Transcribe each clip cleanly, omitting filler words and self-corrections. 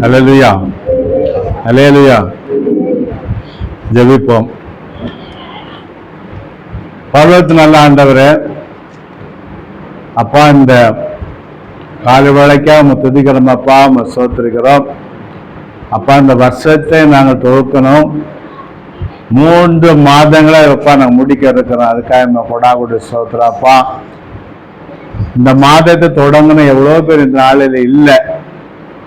அல்லேலூயா, அல்லேலூயா. ஜெபிப்போம். பரலோகத்து நல்ல ஆண்டவரே, அப்பா, இந்த காலை வேளைக்கா துதிக்கிறோம் அப்பா, சோத்திருக்கிறோம் அப்பா. இந்த வருஷத்தை நாங்கள் துவக்கணும். 3 மாதங்களா அப்பா நாங்கள் முடிக்க இருக்கிறோம். அதுக்காக நம்ம கொடாகுடி சோத்திரம் அப்பா. இந்த மாதத்தை தொடங்கணும் எவ்வளோ பேர் இந்த நாளில் இல்லை.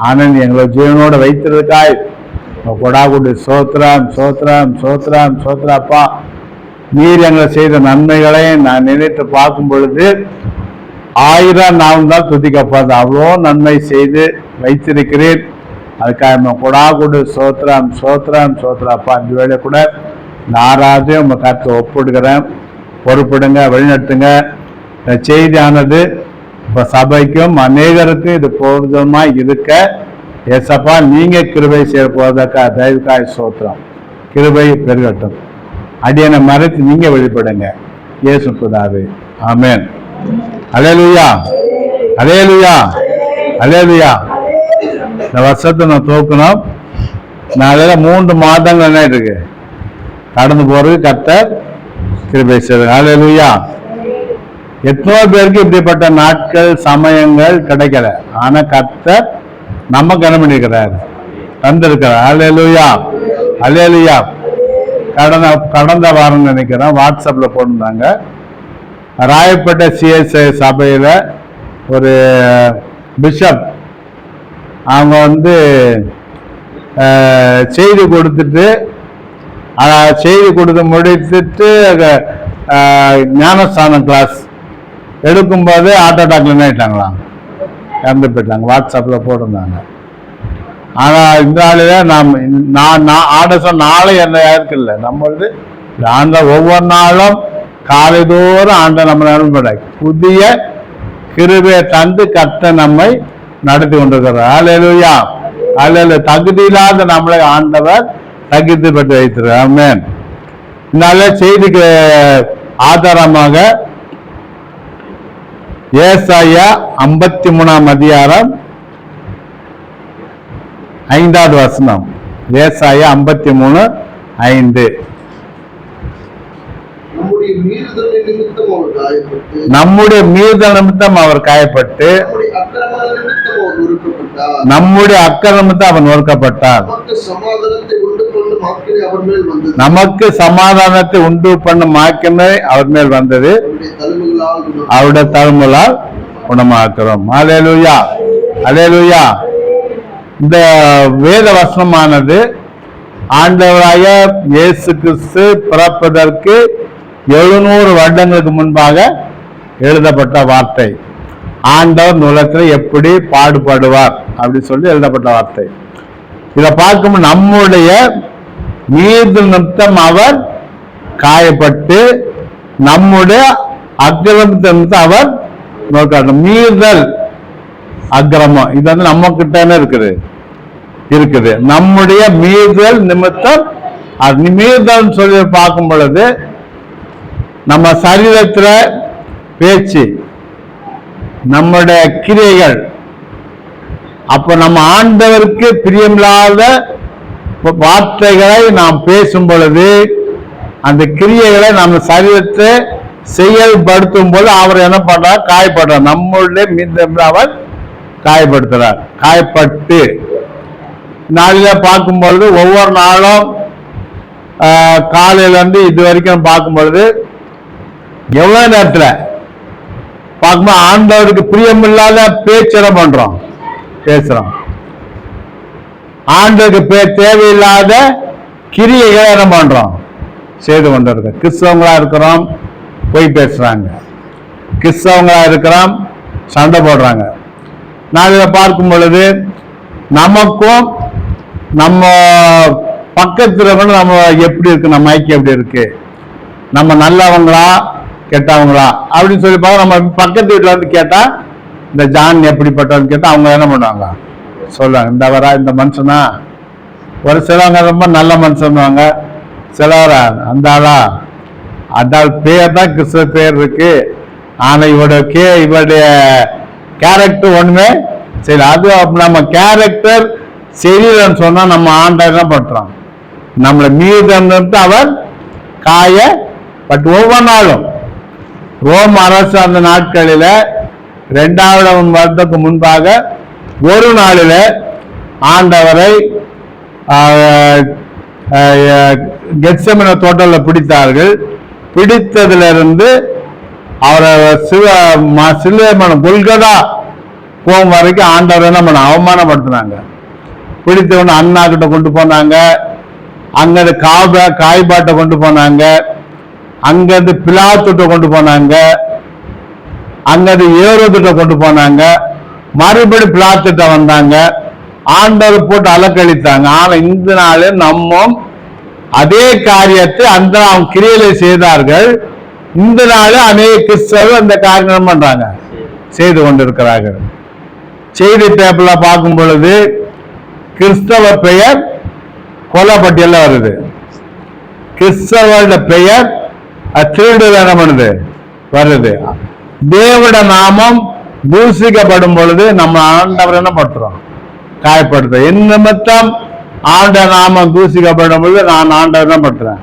ஆனால் நீ எங்களை ஜீவனோட வைத்திருக்காய். கொடாகுடி சோத்திரம் சோத்திரம் சோத்திரம் சோத்திரம் அப்பா. நீர் எங்களை செய்த நன்மைகளை நான் நினைத்து பார்க்கும் பொழுது 1000 நாள் தான் துதிக்கப்பாது. அவ்வளோ நன்மை செய்து வைத்திருக்கிறேன். அதுக்காக கொடாகுடி சோத்திரம் சோத்திரம் சோத்திரம் அப்பா. இந்த வேலை கூட இந்த 6வது உங்கள் கருத்தை ஒப்பிடுகிறேன். பொறுப்பிடுங்க, வழிநடத்துங்க. இந்த செய்தியானது இப்போ சபைக்கும் அநேகருக்கும் இது போதுமாய் இருக்க ஏசப்பா நீங்க கிருபை செய்ய போவதற்கா தயவுக்காய் சோத்திரம். கிருபை பெருகட்டும். அடியனை மறைத்து நீங்க வெளிப்படுங்க. இயேசு பிதாவே, ஆமென். அல்லேலூயா, அல்லேலூயா, அல்லேலூயா. இந்த வருஷத்தை நான் தூக்கணும். நான் 3 மாதங்கள் என்ன இருக்கு கடந்து போறது. கர்த்தர் கிருபை செய்வார். அல்லேலூயா. எத்தனோ பேருக்கு இப்படிப்பட்ட நாட்கள் சமயங்கள் கிடைக்கல. ஆனா கர்த்தர் நமக்கு என்ன பண்ணிருக்கிறார், தந்திருக்கிறார். அல்லேலூயா, அல்லேலூயா. கடந்த வாரம் நினைக்கிறேன் வாட்ஸ்அப்ல போட்டிருந்தாங்க. ராயப்பேட்டை சிஎஸ்ஐ சபையில ஒரு பிஷப் அவங்க செய்தி கொடுத்துட்டு செய்தி கொடுத்து முடித்துட்டு ஞானஸ்தானம் கிளாஸ் எடுக்கும்போது ஹார்ட் அட்டாக்ல என்ன ஆயிட்டாங்களாம், இறந்து போயிட்டாங்க. வாட்ஸ்அப்ல போட்டிருந்தாங்க. ஆனா இந்த ஆளுல நான் ஆடசம் நாளை என்ன இருக்குல்ல நம்மளது ஆண்ட ஒவ்வொரு நாளும் காலைதோறும் ஆண்ட நம்ம புதிய கிருபையை தந்து கத்த நம்மை நடத்தி கொண்டிருக்கிறார். அல்லேலூயா, அல்லேலூயா. தகுதி இல்லாத நம்மளை ஆண்டவர் தகுதி பெற்று வைத்திருக்கிறார். ஆமென். இதனால செய்திக்கு ஆதாரமாக ஏசாயா 53ஆம் அதிகாரம் 5வது வசனம். ஏசாயா 53:5. நம்முடைய மீறுதல் நிமித்தம் அவர் காயப்பட்டு நம்முடைய அக்கிரமத்தை அவன் நொறுக்கப்பட்டார். நமக்கு சமாதானத்தை உண்டு பண்ணும் மாக்கியமே அவர் மேல் வந்தது. அவருடைய தழும்புகளால் குணமாக்குறோம். அல்லேலூயா, அல்லேலூயா. இந்த வேத வசனமானது ஆண்டவராய இயேசு கிறிஸ்து பிறப்பதற்கு 700 வருடங்களுக்கு முன்பாக எழுதப்பட்ட வார்த்தை. ஆண்டவர் உலகத்தில் எப்படி பாடுபடுவார் அப்படி சொல்லி எழுதப்பட்ட வார்த்தை. இதை பார்க்கும் நம்முடைய மீறுதல் நிமித்தம் அவர் காயப்பட்டு நம்முடைய அக்கிரமத்தை நிமித்தம் அவர் நோக்காட்டும். மீறுதல் அக்கிரமம் இது நம்ம கிட்ட இருக்குது. நம்முடைய மீறுதல் நிமித்தம் மீறுதல் சொல்லி பார்க்கும் பொழுது நம்ம சரீரத்துல பேச்சு, நம்முடைய கிரியைகள், அப்ப நம்ம ஆண்டவருக்கு பிரியமில்லாத வார்த்தைகளை நாம் பேசும் பொழுது அந்த கிரியைகளை நம்ம சரீரத்தை செயல்படுத்தும் போது அவர் என்ன பண்றார், காயப்படுறார். நம்மளுடைய மீது அவர் காயப்படுத்துறார். காயப்பட்டு நாளில பார்க்கும் பொழுது ஒவ்வொரு நாளும் காலையில இருந்து இது வரைக்கும் பார்க்கும் பொழுது எவ்வளவு நேரத்துல பார்க்கும்போது ஆண்டவருக்கு பிரியமில்லாத பேச்சு பண்றோம், பேசுறோம். ஆண்டவருக்கு தேவையில்லாத கிரியைகளை என்ன பண்றோம், செய்து கொண்டிருக்க. கிறிஸ்தவங்களா இருக்கிறோம், போய் பேசுறாங்க. கிறிஸ்தவங்களா இருக்கிறோம், சண்டை போடுறாங்க. நாளில பார்க்கும் பொழுது நமக்கும் நம்ம பக்கத்துல நம்ம எப்படி இருக்கு, நம்ம ஐக்கியம் எப்படி இருக்கு, நம்ம நல்லவங்களா கெட்டவங்களா அப்படின்னு சொல்லி பார்க்க. நம்ம பக்கத்து வீட்டுல வந்து கேட்டா இந்த ஜான் எப்படிப்பட்டவன்னு கேட்டா அவங்க என்ன பண்ணுவாங்க, சொல்லுவாங்க இந்த வரா இந்த மனுஷனா. ஒரு சிலவங்க ரொம்ப நல்ல மனுஷன்வாங்க, சிலவரா அந்த ஆளா அதால் பேர் தான் கிறிஸ்துவ பேர் இருக்கு, ஆனா இவருடைய கேரக்டர் ஒண்ணுமே சரி. அது நம்ம கேரக்டர் சரீரம் சொன்னா நம்ம ஆண்டவர் என்ன பண்றோம், நம்மளை மீதம் அவர் காயப்பட்டு ஒவ்வொரு நாளும் ரோம் அரசு அந்த நாட்களில 2000 வருடத்துக்கு முன்பாக ஒரு நாளில் ஆண்டவரை கெத்செமனே தோட்டத்தில் பிடித்தார்கள். பிடித்ததிலிருந்து அவரை சிலுவைமனம் கொல்கதா போகும் வரைக்கும் ஆண்டவர் என்ன பண்ண அவமானப்படுத்தினாங்க. பிடித்தவன அண்ணா கிட்ட கொண்டு போனாங்க, அங்கிருந்து காய்பாட்டை கொண்டு போனாங்க, அங்கிருந்து பிலாத்துட்ட கொண்டு போனாங்க, அங்கிருந்து ஏரோதுட்ட கொண்டு போனாங்க, மறுபடி பிலாத்துட்ட வந்தாங்க. ஆண்டவர் போட்டு அலக்கழித்தாங்க. ஆனா இந்த நாள் நம்ம அதே காரியத்தை அந்த அவங்க கிரியையில செய்தார்கள். இந்த நாள் அநேக கிறிஸ்தவர்கள் அந்த காரியம் பண்றாங்க, செய்து கொண்டிருக்கிறார்கள். செய்தி பேப்பர்ல பார்க்கும் பொழுது கிறிஸ்தவ பெயர் கொல்லப்பட்டியல்ல வருது, கிறிஸ்தவ பெயர் திருடு பண்ணுது வருது. தேவட நாமம் தூசிக்கப்படும் பொழுது நம்ம ஆண்டவர் என்ன பண்றோம், காயப்படுத்த. என் நிமித்தம் ஆண்ட நாமம் தூசிக்கப்படும் பொழுது நான் ஆண்டவர் என்ன பண்றேன்,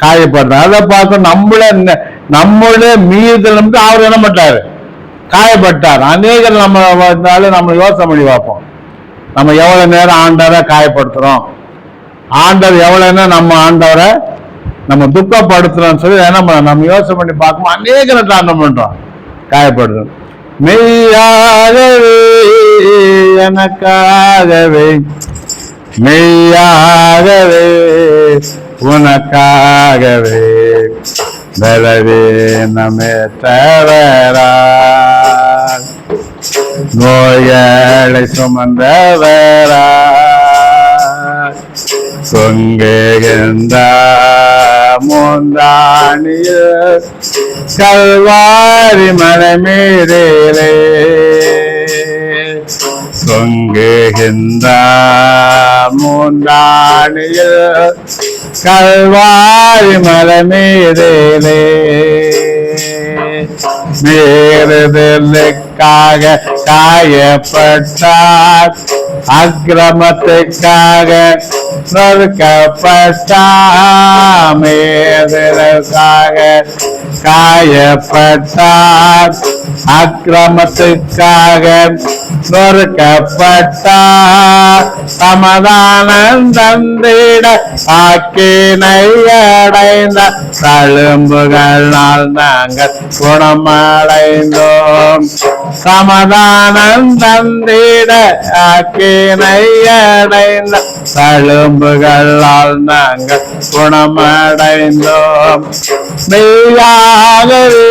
காயப்படுறேன். அதை பார்க்க நம்மளுடைய மீதில் அவர் என்ன பண்றாரு, காயப்பட்டார். அநேகர் நம்ம நம்ம யோசனை பண்ணி பார்ப்போம், நம்ம எவ்வளவு நேரம் ஆண்டவரை காயப்படுத்துறோம், ஆண்டவர் எவ்வளவு நேரம் நம்ம ஆண்டவரை நம்ம துக்கப்படுத்துறோம் சொல்லி என்ன பண்ண நம்ம யோசனை பண்ணி பார்க்கணும். அநேக என்ன பண்றோம், காயப்படுறோம். மெய்யாகவே எனக்காகவே, மெய்யாகவே உனக்காகவே, பலவீனமே தவறா நோய்களை சுமந்தவரா சொங்குகின்ற முந்தானிய கல்வாரி மலை மீதிலே சொங்குகின்ற முந்தானிய கல்வாரி மலை மீதிலே மீறுதலுக்காக காயப்பட்டார், அக்கிரமத்துக்காக நொறுக்கப்பட்டார். மீறுதலுக்காக காயப்பட்டார், அக்கிரமத்துக்காக நொறுக்கப்பட்டார். சமாதானம் தந்திட ஆக்கினை அடைந்த தழும்புகளால் நாங்கள் குணமடைந்தோம். சமாதானம் தந்திட ஆக்கினை அடைந்த தழும்புகளால் நாங்கள் குணமடைந்தோம். மெய்யாகவே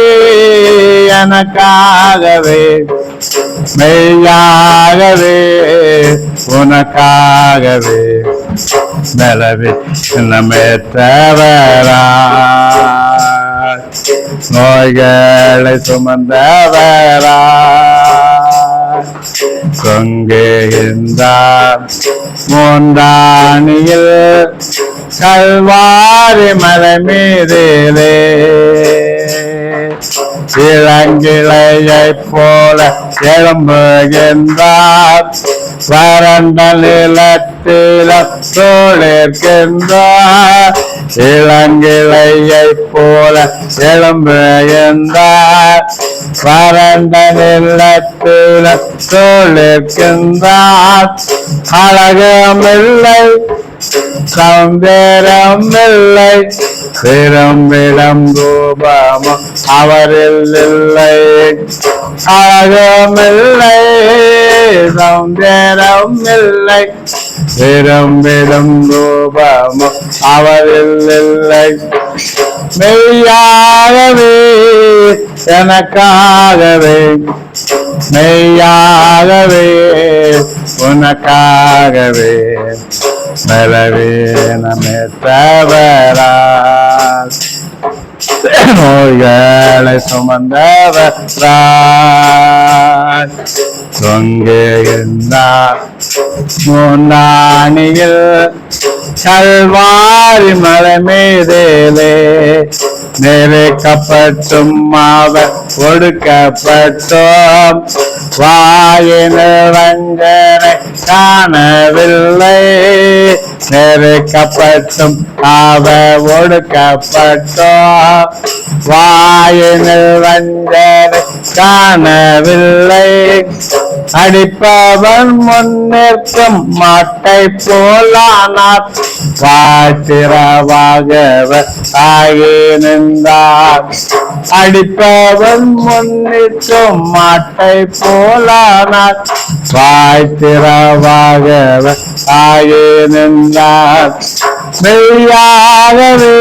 எனக்காகவே, மெய்யாகவே உனக்காகவே, பலவீனமே தவறா நோய்களை சுமந்தவரா சொங்குகின்றார் முந்தானியில் கல்வாரி மலை மீதிலே. இளங்கிளையை போல எழும்புகின்றார், வறண்ட நிலத்தில தோழிருக்கின்றார். இளங்கிளையை போல எழும்புகின்றார், வறண்ட நிலத்தில தோழிருக்கின்றார். அழகமில்லை சௌந்தரமில்லை, விரும்பிடம் ரூபமும் அவரில் இல்லை. அழகமில்லை சௌந்தரமில்லை, விரும்பிடும் ரூபமும் அவரில் இல்லை. மெய்யாகவே எனக்காகவே, மெய்யாகவே உனக்காகவே, பலவீனமே தவறா நோய்களை சுமந்தவரா சொங்குகின்றார் முன்னானியில் கல்வாரி மலை மீதிலே. நெருக்கப்பட்டும் அவர் ஒடுக்கப்பட்டோம், வாயினில் வஞ்சனை காணவில்லை. நெருக்கப்பட்டும் அவ ஒடுக்கப்பட்டோ, வாயினில் வஞ்சனை காணவில்லை. அடிப்பவன் முன்னிற்கும் மாட்டை போலானார், வாய்த்திரவாகவர் ஆகி நின்றார். அடிப்பவன் முன்னிற்கும் மாட்டை போலானார், வாய்த்திரவாகவர் ஆகி நின்றார். மெய்யாகவே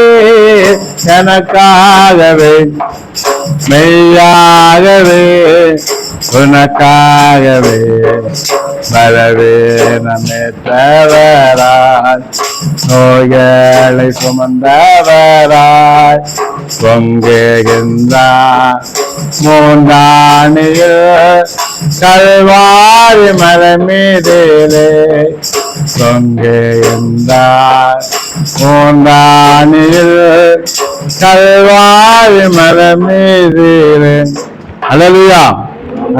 எனக்காகவே, மெய்யாகவே உனக்காகவே வரவே நம்மை தவறாய், நோய்களை சுமந்தவராய் பொங்குகின்றார். மூன்றாணியில் கல்வாரி மலை மீதிலே பொங்குகின்றார். மூன்றாணியில் கல்வாரி மலை மீதிலே. அல்லேலூயா,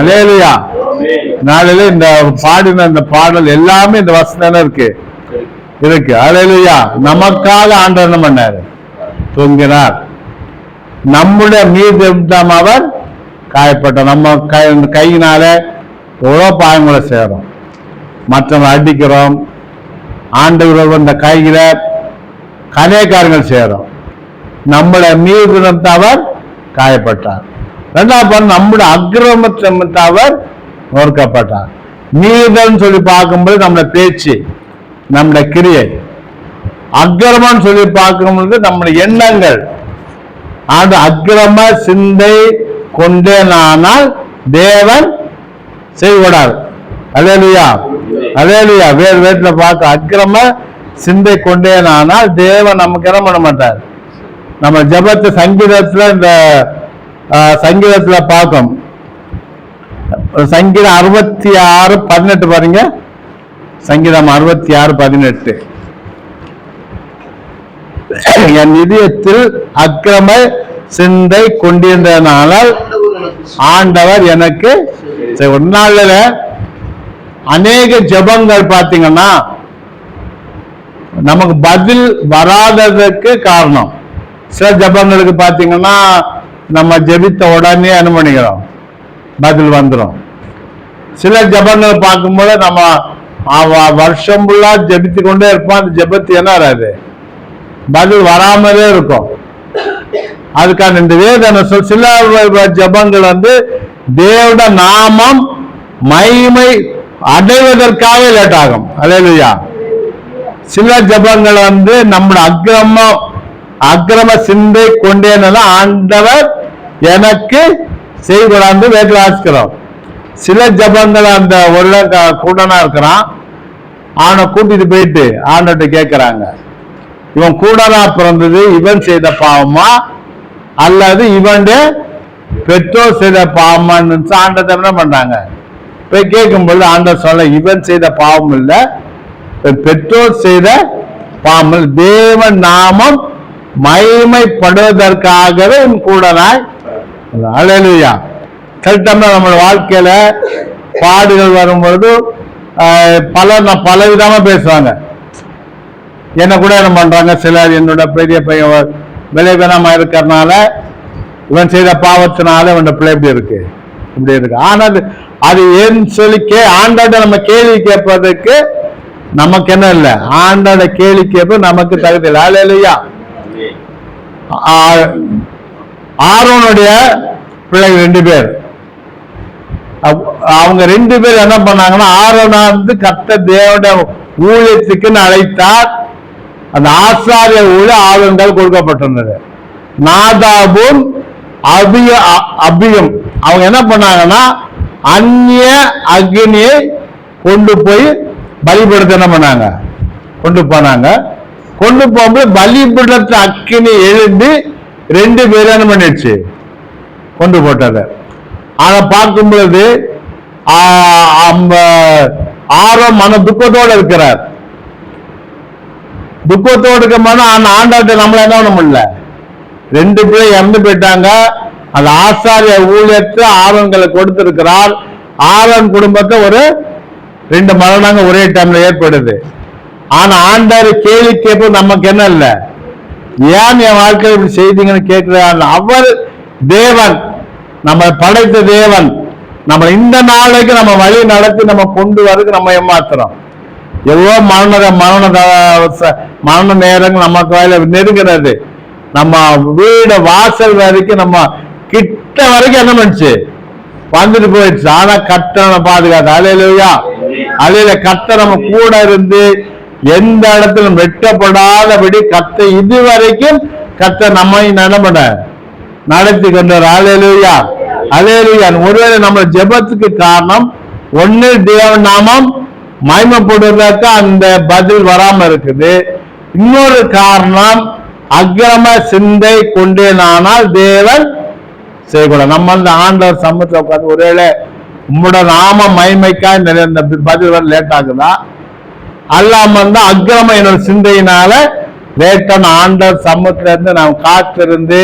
அல்லேலூயா. நாளில இந்த பாடின இந்த பாடல் எல்லாமே இந்த வசனம் இருக்கு. அல்லேலூயா. நமக்காக ஆண்டவர் என்ன பண்ணாரு? தூங்கினார். நம்முடைய மீது அவர் காயப்பட்ட நம்ம கையினால எவ்வளோ பாவங்களை செய்யறோம், மற்றவங்க அடிக்கிறோம், ஆண்டவர் இந்த கையில கனேகாரங்கள் செய்யறோம். நம்முடைய மீது அவர் காயப்பட்டார். ரெண்டாவது நம்முடைய அக்கிரமத்தை அவர் நோக்கப்பட்டார். மீதம் சொல்லி பார்க்கும்போது நம்முடைய பேச்சு, நம்முடைய கிரியை. அக்கிரமம் சொல்லி பார்க்கும்போது நம்முடைய எண்ணங்கள். அது அக்கிரம சிந்தை கொண்டேனானால் தேவன் செய்வார். அல்லேலூயா, அல்லேலூயா. வேறு வேற்றுல பார்க்க அக்கிரம சிந்தை கொண்டேனானால் தேவன் நமக்கு என்ன பண்ண மாட்டார். நம்ம ஜெபத்து சங்கீதத்துல இந்த சங்கீதத்துல பார்க்கும். சங்கீதம் 66:18 பாருங்க. சங்கீதம் 66:18. என் இதயத்தில் அக்கிரம சிந்தை கொண்டிருந்ததனால் ஆண்டவர் எனக்கு ஒரு நாள்ல அநேக ஜெபங்கள் பார்த்தீங்கன்னா நமக்கு பதில் வராததுக்கு காரணம். சில ஜெபங்களுக்கு பார்த்தீங்கன்னா நம்ம ஜெபித்த உடனே அனுமதிக்கிறோம், பதில் வந்துடும். சில ஜெபங்கள் பார்க்கும்போது நம்ம வருஷம் ஃபுல்லா ஜெபித்து கொண்டே இருப்போம், அந்த ஜெபத்து என்ன வராது, பதில் வராமலே இருக்கும். அதுக்கான இந்த வேதனை சில ஜெபங்கள் தேவட நாமம் மகிமை அடைவதற்காக லேட் ஆகும். அல்லேலூயா. சில ஜெபங்கள் நம்முடைய அக்கிரம சிந்தை கொண்டேன்னு ஆண்டவர் எனக்கு செய்கிறான்னு வேட்டில் வாசிக்கிறோம். சில ஜபங்கள் அந்த உள்ள கூடனா இருக்கிறான், அவனை கூட்டிட்டு போயிட்டு ஆண்டவர்கிட்ட கேட்கிறாங்க, இவன் கூடனா பிறந்தது இவன் செய்த பாவமா அல்லது இவன் பெற்றோர் செய்த பாவமான்னு ஆண்டவர் என்ன பண்றாங்க போய் கேட்கும்போது ஆண்டவர் சொல்ல, இவன் செய்த பாவம் இல்லை, பெற்றோர் செய்த பாவம், தேவன் நாமம் மகிமைப்படுவதற்காகவே கூடனாய். அல்லேலூயா. கரெக்டாக நம்ம வாழ்க்கையில பாடுகள் வரும்பொழுது பல விதமா பேசுவாங்க. என்ன கூட என்ன பண்றாங்க, சிலர் என்னோட பெரிய பையன் விளைவினமா இருக்கிறதுனால இவன் செய்த பாவத்தினால இவன் பிள்ளை இப்படி இருக்கு இப்படி இருக்கு. ஆனால் அது ஏன்னு சொல்லி ஆண்டோட நம்ம கேள்வி கேட்பதற்கு நமக்கு என்ன இல்லை, ஆண்டோட கேள்வி கேட்ப நமக்கு தகுதி இல்லை. அல்லேலூயா. ஆரோனுடைய பிள்ளைகள் 2 பேர், அவங்க 2 பேர் என்ன பண்ணாங்கன்னா, ஆரோனா கர்த்தர் தேவனுடைய ஊழியத்துக்குன்னு அழைத்தார். அந்த ஆசாரிய ஊழிய ஆளுநர்கள் கொடுக்கப்பட்டிருந்தது. நாதாபும் அபியும் அவங்க என்ன பண்ணாங்கன்னா, அந்நிய அக்னியை கொண்டு போய் பலிபீடத்தை என்ன பண்ணாங்க கொண்டு போனாங்க. கொண்டு போகும்போது பலிபீடத்து அக்கினி எழுந்து 2 பேரும் என்ன பண்ணிடுச்சு கொண்டு போட்டது. அதை பார்க்கும் பொழுது ஆரோன் மன துக்கத்தோடு இருக்கிறார். துக்கத்தோடு இருக்கமான ஆண்டாட்ட நம்மள என்ன பண்ண முடியல, 2 பேரும் இறந்து போயிட்டாங்க. அந்த ஆசாரிய ஊழியத்தை ஆரோன்களை கொடுத்திருக்கிறார். ஆரோன் குடும்பத்தை ஒரு 2 மரணங்க ஒரே டைம்ல ஏற்படுது. ஆனா ஆண்டவர் கேள்வி கேட்பது நமக்கு என்ன இல்ல, ஏன் என் வாழ்க்கையில் இப்படி செய்தீங்கன்னு கேட்கிறார். அவர் தேவன், நம்ம படைத்த தேவன், நம்ம இந்த நாளைக்கு நம்ம வழி நடத்தி நம்ம கொண்டு வரதுக்கு நம்ம ஏமாத்துறோம். எவ்வளோ மரண நேரங்கள் நமக்கு வாயில நெருங்கிறது. நம்ம வீடு வாசல் வரைக்கும் நம்ம கிட்ட வரைக்கும் என்ன பண்ணுச்சு, வந்துட்டு போயிடுச்சு. ஆனா கர்த்தரை பாதுகாத்து அல்லேலூயா. அல்லேலூயா. கர்த்தர் நம்ம கூட இருந்து எந்த இடத்துல வெட்டப்படாதபடி கர்த்தர் இதுவரைக்கும் கர்த்தர் நம்மை நடமட நடத்தி கொண்டார். அல்லேலூயா. அல்லேலூயா. ஒருவேளை நம்ம ஜெபத்துக்கு காரணம் ஒண்ணு தேவன் நாமம் மகிமைப்படுவதற்கு அந்த பதில் வராம இருக்குது. இன்னொரு காரணம் அக்கிரம சிந்தை கொண்டேனானால் தேவன் செய்யக்கூடாது. நம்ம அந்த ஆண்டவர் சமூகத்தில் உட்காந்து ஒருவேளை உங்களோட நாம மகிமைக்கா இந்த பதில் வர லேட் ஆகுதா, அல்லாம வந்து அக்கிரம என்னோட சிந்தையினால லேட்டான ஆண்டவர் சமூகத்துல இருந்து நாம் காத்திருந்து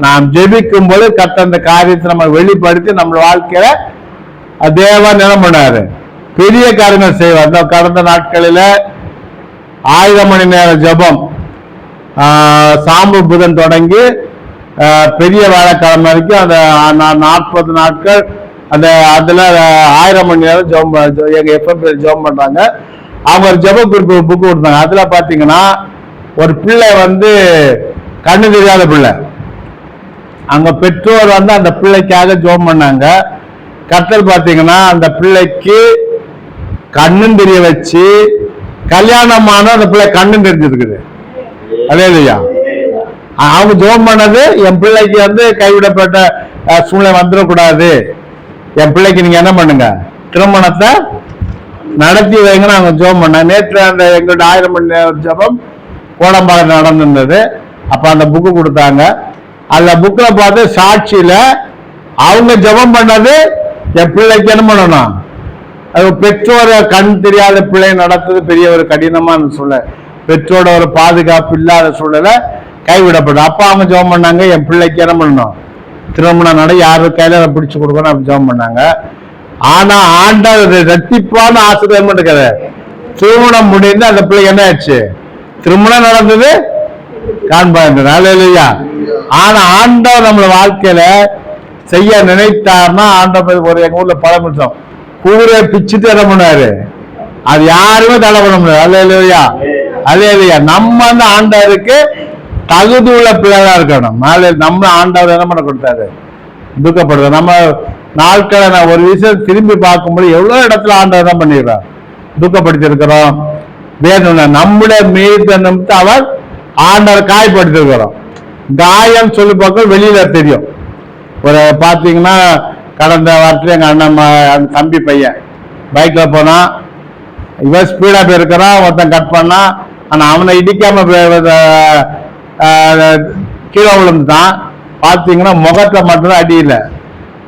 நாம் ஜெபிக்கும் போது கர்த்தர் அந்த காரியத்தை நம்ம வெளிப்படுத்தி நம்ம வாழ்க்கையில தேவன் என்ன பண்ணாரு, பெரிய காரியங்கள் செய்வார். கடந்த நாட்களில 1000 மணி நேர ஜபம் சாம்பு புதன் தொடங்கி பெரிய வேலைக்கிழமை வரைக்கும் அந்த 40 நாட்கள் அந்த அதுல 1000 மணி நேரம் ஜபம் எங்க எஃப்எம் ஜபம் பண்றாங்க. அவங்க ஒரு ஜப குறிப்பு புக்கு கொடுத்தாங்க. அதுல பாத்தீங்கன்னா ஒரு பிள்ளை வந்து கண்ணு தெரியாத பிள்ளை, அங்க பெற்றோர் வந்து அந்த பிள்ளைக்காக ஜபம் பண்ணாங்க. கர்த்தர் பாத்தீங்கன்னா அந்த பிள்ளைக்கு கண்ணும் தெரிய வச்சு கல்யாணமான அந்த பிள்ளை கண்ணும் தெரிஞ்சிருக்குது. அல்லேலூயா. அவங்க ஜெபம் பண்ணது என் பிள்ளைக்கு வந்து கைவிடப்பட்ட சூழ்நிலை வந்துடக்கூடாது, என் பிள்ளைக்கு நீங்க என்ன பண்ணுங்க திருமணத்தை நடத்தி வைங்கன்னு அவங்க ஜெபம் பண்ண. நேற்று அந்த எங்கள்ட்ட 1000 மணி நேரம் ஜெபம் கோடம்பாளையம் நடந்திருந்தது. அப்ப அந்த புக்கு கொடுத்தாங்க. அந்த புக்ல பார்த்து சாட்சியில அவங்க ஜெபம் பண்ணது என் பிள்ளைக்கு என்ன பண்ணணும், அது பெற்றோர கண் தெரியாத பிள்ளை நடத்துறது பெரிய ஒரு கடினமான சூழ்நிலை, பெற்றோட ஒரு பாதுகாப்பு இல்லாத சூழ்நிலை கைவிடப்படும். அப்பா அவங்க ஜெபம் பண்ணாங்க என் பிள்ளைக்கு என்ன பண்ணணும் திருமணம் நட யாரு கையில பிடிச்சு கொடுக்கணும் அப்படி ஜெபம் பண்ணாங்க. ஆனா ஆண்டவர் ரெட்டிப்பான ஆசீர்வாதம் இருக்கிற திருமணம் முடிந்து அந்த பிள்ளை என்ன ஆச்சு, திருமணம் நடந்தது காண்பாங்க. அல்லேலூயா. ஆனா ஆண்டவர் நம்மள வாழ்க்கையில செய்ய நினைத்தார்னா ஆண்டவர் ஒரு எங்க ஊர்ல பழமிட்டோம் கூரை பிச்சுட்டு என்ன பண்ணாரு, அது யாருமே தடை பண்ண முடியாது. அல்லேலூயா. அல்லேலூயா. நம்ம வந்து ஆண்டவருக்கு தகுதி உள்ள பிள்ளைகளா இருக்கணும். நம்ம ஆண்டவர் என்ன பண்ண கொடுத்தாரு, துக்கப்படுறது. நம்ம நாட்களை நான் ஒரு விஷயம் திரும்பி பார்க்கும்போது எவ்வளவு இடத்துல ஆண்டவர் தான் பண்ணிடுறார், துக்கப்படுத்தி இருக்கிறோம். வேணும் நம்முடைய மீது நிமித்து அவர் ஆண்டவர் காயப்படுத்திருக்கிறோம். காயம் சொல்லி பார்க்க வெளியில தெரியும். ஒரு பாத்தீங்கன்னா கடந்த வாரத்துல எங்க அண்ணன் தம்பி பையன் பைக்ல போனா, இவன் ஸ்பீடா போயிருக்கிறான், ஒருத்தன் கட் பண்ணா, ஆனா அவனை இடிக்காம கீழே விழுந்துட்டான். பாத்தீங்கன்னா முகத்துல மட்டும்தான் அடி இல்லை,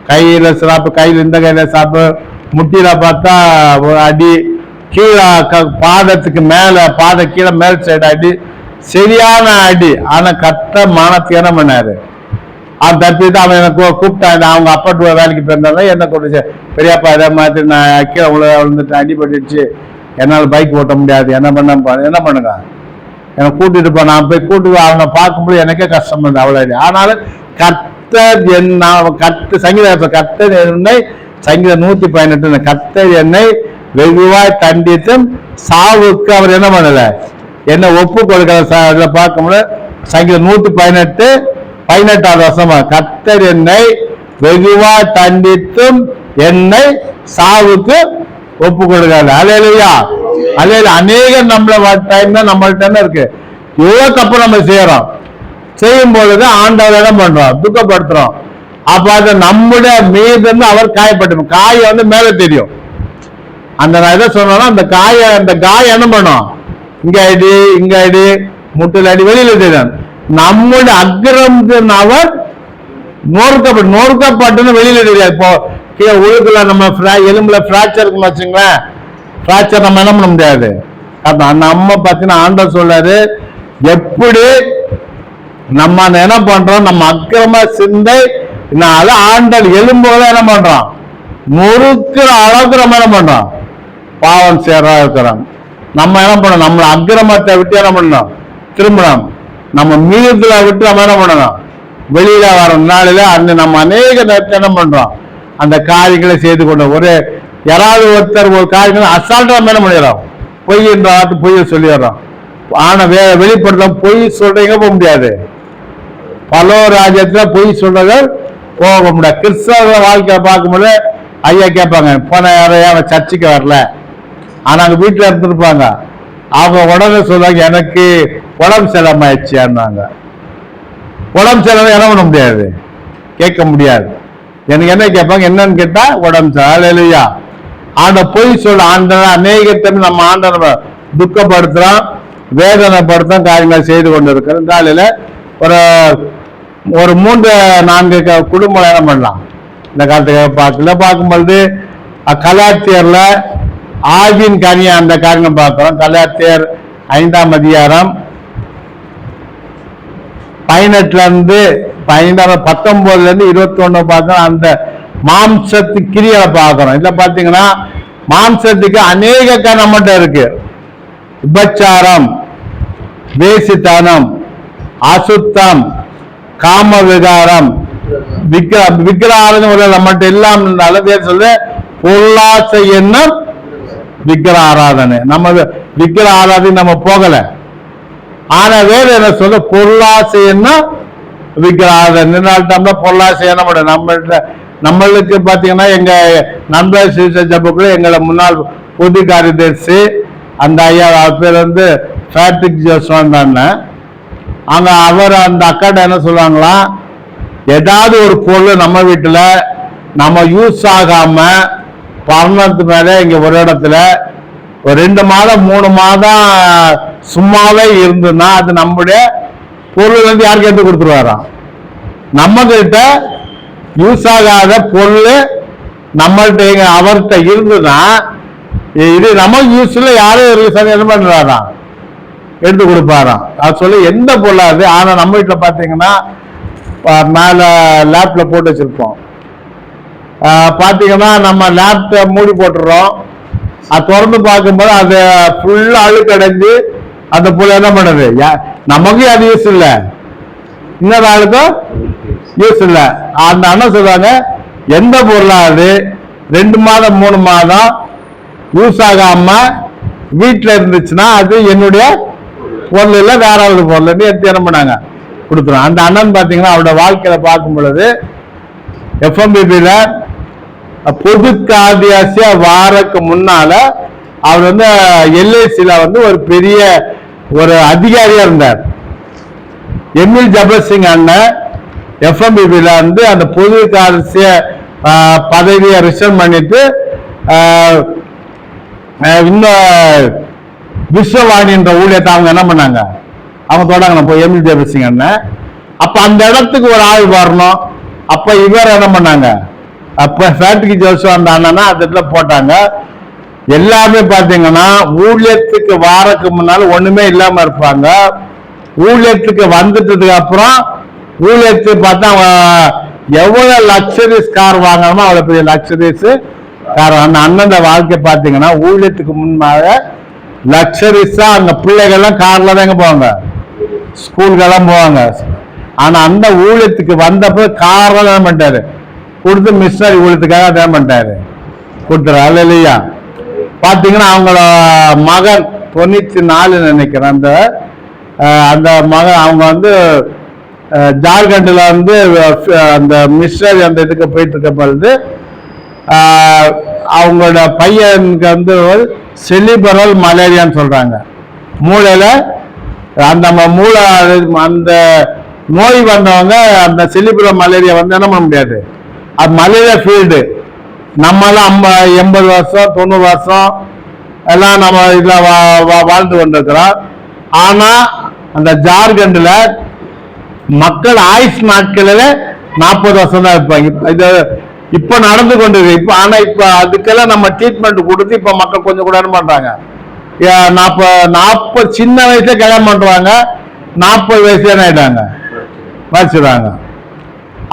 கையில சாப்பு, கையில இந்த கையில சாப்பு, முட்டியில பார்த்தா ஒரு அடி, கீழே பாதத்துக்கு மேல பாத கீழே மேல் சைடு அடி, சரியான அடி. ஆனா கட்ட மானத்துக்கு என்ன பண்ணாரு, அவன் தப்பிட்டு அவன் எனக்கு கூப்பிட்டான். அவங்க அப்பாட்டு வேலைக்கு போயிருந்தாலும் என்ன கொண்டு பெரியப்பா இதே மாதிரி நான் கீழே விழுந்துட்டு அடிபட்டுச்சு, என்னால் பைக் ஓட்ட முடியாது, என்ன பண்ணுங்க என்னை கூட்டிட்டு போ. நான் போய் கூட்டு அவனை பார்க்கும்போது எனக்கே கஷ்டம் இருந்தது அவ்வளோ. ஆனாலும் கர்த்தர் என்ன சங்கீத கர்த்தர் என்னை சங்கீத 118 கர்த்தர் என்னை வெகுவாய் தண்டித்தும் சாவுக்கு அவர் என்ன பண்ணல என்ன ஒப்பு கொடுக்கிற பார்க்கும்போது சங்கீத 118 வருஷமா கர்த்தர் என்னை வெகுவாய் தண்டித்தும் என்னை சாவுக்கு ஒப்பு கொடுக்காது. அல்லேலூயா. அல்லேலூயா. அநேக நம்மள டைம் தான் நம்மள்ட்ட இருக்கு, எவ்வளவு தப்பு நம்ம செய்யறோம், செய்யும் பொழுது ஆண்டவர் என்ன பண்றோம், துக்கப்படுத்துறோம். அப்ப அது நம்முடைய மீது அவர் காயப்பட்டு காயம் வந்து மேல தெரியும். அந்த நான் எதை சொன்னா அந்த காயம் என்ன பண்ணும், இங்க அடி இங்க அடி முட்டில் அடி வெளியில தெரியும். நம்முடைய அக்கிரமத்தின் அவர் நோர்க்கப்பட்டு வெளியில தெரியாது. இப்போ கீழே உழுக்குல நம்ம எலும்புல பிராக்சர் இருக்குன்னு வச்சுங்களேன், பிராக்சர் நம்ம என்ன பண்ண முடியாது. நம்ம பார்த்தீங்கன்னா ஆண்டவர் சொல்றாரு, எப்படி நம்ம என்ன பண்றோம், நம்ம அக்கிரம சிந்தை ஆண்டவர் எலும்போல என்ன பண்றோம் முறுக்கிற அளவுக்கு நம்ம என்ன பண்றோம், பாவம் சேரா இருக்கிறோம். நம்ம என்ன பண்ணணும், நம்ம அக்கிரமத்தை விட்டு என்ன பண்ணணும், திரும்பணும். நம்ம மீதத்துல விட்டு நம்ம என்ன பண்ணணும், வெளியில வர நாளில அந்த நம்ம அநேக நேரத்தை என்ன பண்றோம், அந்த காரியங்களை செய்து கொண்டு ஒரு யாராவது ஒருத்தர் ஒரு காரியங்களை அசால்ட்டா என்ன பண்ணிடுறோம், பொய் என்ற வார்த்தை பொய்ய சொல்லிடுறோம். ஆனா வெளிப்படுத்த பொய் சொல்றீங்க போக முடியாது. பல ராஜ்யத்துல பொய் சொல்றது போக முடியாது. கிறிஸ்தவ வாழ்க்கையை பார்க்கும்போது ஐயா கேட்பாங்க, போன யாரையும் சர்ச்சைக்கு வரல, ஆனா அங்க வீட்டுல இருந்திருப்பாங்க. அவங்க உடனே சொல்லுவாங்க, எனக்கு உடம்பு செலமாயிடுச்சுன்னாங்க. உடம்பு செலவு என்ன பண்ண முடியாது, கேட்க முடியாது. எனக்கு என்ன கேட்பாங்க, என்னன்னு கேட்டா உடம்பு செலவு இல்லையா. ஆண்ட பொய் சொல்ல ஆண்ட அநேகத்தை நம்ம ஆண்ட துக்கப்படுத்துறோம், வேதனைப்படுத்தும் காரியங்களை செய்து கொண்டு இருக்கிறோம். காலையில ஒரு 3-4 குடும்பம் என்ன பண்ணலாம் இந்த காலத்துக்கு பார்க்கும்பொழுது கலாத்தியர்ல ஆவின் கனியா அந்த காரியங்கள் பார்க்கிறோம். கலாத்தியர் 5ஆம் அதிகாரம் 19 21 பார்க்கிறோம். அந்த மாம்சத்து கிரியை பார்க்கிறோம். இதுல பாத்தீங்கன்னா மாம்சத்துக்கு அநேக நம்மகிட்ட இருக்கு. விபச்சாரம், வேசித்தனம், அசுத்தம், காம விகாரம், விக்கிரகாராதனை நம்மகிட்ட எல்லாம் சொல்ல பொருளாசை எண்ணம் விக்கிர ஆராதனை. நம்ம விக்கிர ஆராதனை நம்ம போகல, ஆனா வேற என்ன சொல்ல பொருளாசை என்ன விக்கிர ஆராதனை. பொருளாசை என்ன பண்ண நம்மளுக்கு பாத்தீங்கன்னா எங்க நண்பர் ஜபக்குள்ள எங்களை முன்னாள் பொது காரியதர்சி அந்த ஐயா பேர் வந்து பேட்ரிக் ஜோஸ்வான் தானே. அங்க அவர் அந்த அக்காட்ட என்ன சொல்லுவாங்களா, ஏதாவது ஒரு பொருள் நம்ம வீட்டுல நம்ம யூஸ் ஆகாம பரணத்து மேல இங்க ஒரு இடத்துல ஒரு 2 மாதம் 3 மாதம் சும்மாவே இருந்துன்னா அது நம்முடைய பொருள் வந்து யாருக்கு எடுத்து கொடுத்துருவாராம். நம்ம கிட்ட யூஸ் ஆகாத பொருள் நம்மள்கிட்ட அவர்கிட்ட இருந்துன்னா இது நம்ம யூஸ்ல யாரும் என்ன பண்றாராம், எடுத்து கொடுப்பாராம். அது சொல்லி எந்த பொருளாது. ஆனா நம்ம வீட்டுல பாத்தீங்கன்னா மேல லேப்ல போட்டு வச்சிருப்போம். பாத்தீங்கன்னா நம்ம லேப்ட மூடி போட்டுறோம். அது திறந்து பார்க்கும்போது அது ஃபுல்லா அழுக்கடைஞ்சு அந்த பொருள் என்ன பண்ணுது, நமக்கு அது யூஸ் இல்லை, இன்னொரு ஆளுக்கும் யூஸ் இல்லை. அந்த அண்ணன் சொல்றாங்க, எந்த பொருளாது 2 மாதம் 3 மாதம் யூஸ் ஆகாம வீட்டுல இருந்துச்சுன்னா அது என்னுடைய பொருள் இல்லை, வேற ஒரு பொருள் எடுத்து என்ன பண்ணாங்க கொடுத்துரும். அந்த அண்ணன் பாத்தீங்கன்னா அவரோட வாழ்க்கையில பார்க்கும் பொழுது FMBBல பொது காதியாசிய வாரக்கு முன்னால அவர் வந்து LICல வந்து ஒரு பெரிய ஒரு அதிகாரியா இருந்தார். எம்எல் ஜபர்சிங் அண்ணன் FMBBல வந்து அந்த பொது காதியாசிய பதவியை ரிசைன் பண்ணிட்டு இன்னும் விஸ்வவாணின்ற ஊழியத்தை அவங்க என்ன பண்ணாங்க, அவங்க தொடங்கணும் போய் எம்எல் ஜபர்சிங் அண்ணன். அப்ப அந்த இடத்துக்கு ஒரு ஆள் வரணும். அப்ப இவர் என்ன பண்ணாங்க, அப்ப பேட்ரிக் ஜோஸ்வான் அந்த அண்ணனா அந்த இடத்துல போட்டாங்க. எல்லாமே பாத்தீங்கன்னா ஊழியத்துக்கு வாரக்கு முன்னால ஒண்ணுமே இல்லாம இருப்பாங்க. ஊழியத்துக்கு வந்துட்டதுக்கு அப்புறம் ஊழியத்துக்கு பார்த்தா எவ்வளவு லக்ஸரிஸ் கார் வாங்கணுமோ அவ்வளவு பெரிய லக்ஸரிஸ் கார். அந்த அண்ணன் வாழ்க்கை பாத்தீங்கன்னா ஊழியத்துக்கு முன்னால லக்ஸரிஸா அந்த பிள்ளைகள்லாம் கார்ல தாங்க போவாங்க, ஸ்கூலுக்கெல்லாம் போவாங்க. ஆனா அந்த ஊழியத்துக்கு வந்தப்ப கார்ல தான் பண்ணிட்டாரு கொடுத்து மிஷனரி ஊழியத்துக்காக தான் பண்ணிட்டாரு கொடுத்துறாரு இல்லையா. பாத்தீங்கன்னா அவங்களோட மகன் 94 நினைக்கிறேன். அந்த மகன் அவங்க வந்து ஜார்க்கண்ட்ல வந்து அந்த மிஷனரி அந்த இதுக்கு போயிட்டு இருக்க பொழுது அவங்களோட பையனுக்கு வந்து செலிபரல் மலேரியான்னு சொல்றாங்க. மூளையில அந்த மூளை அந்த நோய் வந்தவங்க அந்த செலிபரல் மலேரியா வந்து என்ன பண்ண முடியாது, அது மலேரியா ஃபீல்டு. நம்மளாம் 80 வருஷம் 90 வருஷம் எல்லாம் நம்ம இதுல வாழ்ந்து கொண்டிருக்கிறோம். ஆனா அந்த ஜார்க்கண்ட்ல மக்கள் ஆயுஷ் நாட்களில் 40 வருஷம் தான் இருப்பாங்க. இது இப்ப நடந்து கொண்டிருக்கு. இப்ப ஆனா இப்ப அதுக்கெல்லாம் நம்ம ட்ரீட்மெண்ட் கொடுத்து இப்ப மக்கள் கொஞ்சம் கூட பண்றாங்க. 40 சின்ன வயசுல கல்யாணம் பண்றாங்க, 40 வயசுல ஆயிட்டாங்க வச்சுறாங்க.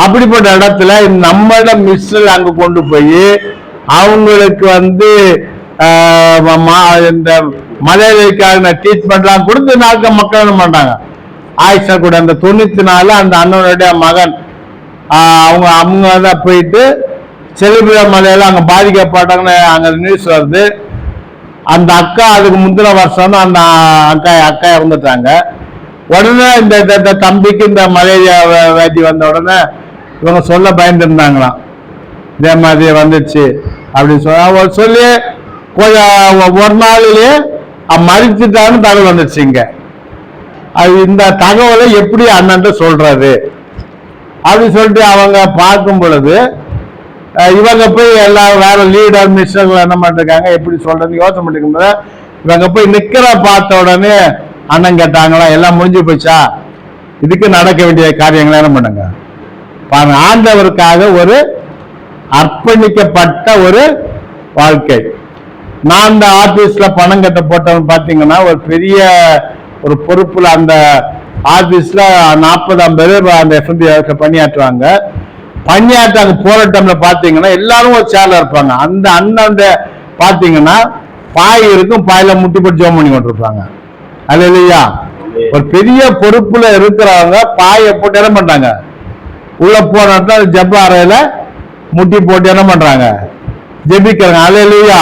அப்படிப்பட்ட இடத்துல நம்மளோட மிஸ்ஸில் அங்க கொண்டு போய் அவங்களுக்கு இந்த மலையாளிக்கான ட்ரீட்மெண்ட்லாம் கொடுத்து நாட்க மக்கள் என்ன பண்றாங்க. ஆயிஷா கூட அந்த 94 அந்த அண்ணனுடைய மகன் அவங்க தான் போயிட்டு செலிபிரா மலையில அங்க பாதிக்கப்பட்டாங்கன்னு அங்க நியூஸ் வருது. அந்த அக்கா அதுக்கு முந்தின வருஷம் தான் அந்த அக்கா இறந்துட்டாங்க. உடனே இந்த தம்பிக்கு இந்த மலேரியா வேதி வந்த உடனே இவங்க சொல்ல பயந்துருந்தாங்களாம், இதே மாதிரி வந்துச்சு அப்படின்னு சொல்லி ஒரு நாளிலேயே மறிச்சுட்டான்னு தகவல் வந்துச்சு. இங்க அது இந்த தகவலை எப்படி அண்ணன் சொல்றது அப்படின்னு சொல்லிட்டு அவங்க பார்க்கும் பொழுது இவங்க போய் எல்லாம் வேற லீடர் மினிஸ்டர்கள் என்ன பண்ணிருக்காங்க, எப்படி சொல்றது யோசனை பண்ணிருக்கும். இவங்க போய் நிக்கிற பார்த்த உடனே அண்ணன் கேட்டாங்களா, எல்லாம் முடிஞ்சு போச்சா, இதுக்கு நடக்க வேண்டிய காரியங்களை என்ன பண்ணுங்க பாருங்க. ஆண்டவருக்காக ஒரு அர்ப்பணிக்கப்பட்ட ஒரு வாழ்க்கை. நான் அந்த ஆபீஸ்ல பணம் கட்ட போட்டவன் பாத்தீங்கன்னா ஒரு பெரிய ஒரு பொறுப்புல அந்த ஆபீஸ்ல 40-50 பேர் அந்த எஃப்எம்பி பணியாற்றுவாங்க. பணியாற்றாங்க போராட்டம்ல பாத்தீங்கன்னா எல்லாரும் ஒரு சேர்ல இருப்பாங்க. அந்த அண்ணன் பாத்தீங்கன்னா பாய் இருக்கும், பாயில முட்டி போட்டு ஜோம் பண்ணி கொண்டிருப்பாங்க. அது இல்லையா, ஒரு பெரிய பொறுப்புல இருக்கிறவங்க பாயை போட்டு என்ன பண்றாங்க, உள்ள போனா ஜப்ப அறையில முட்டி போட்டு என்ன பண்றாங்க, ஜெபிக்கிறாங்க. அது இல்லையா,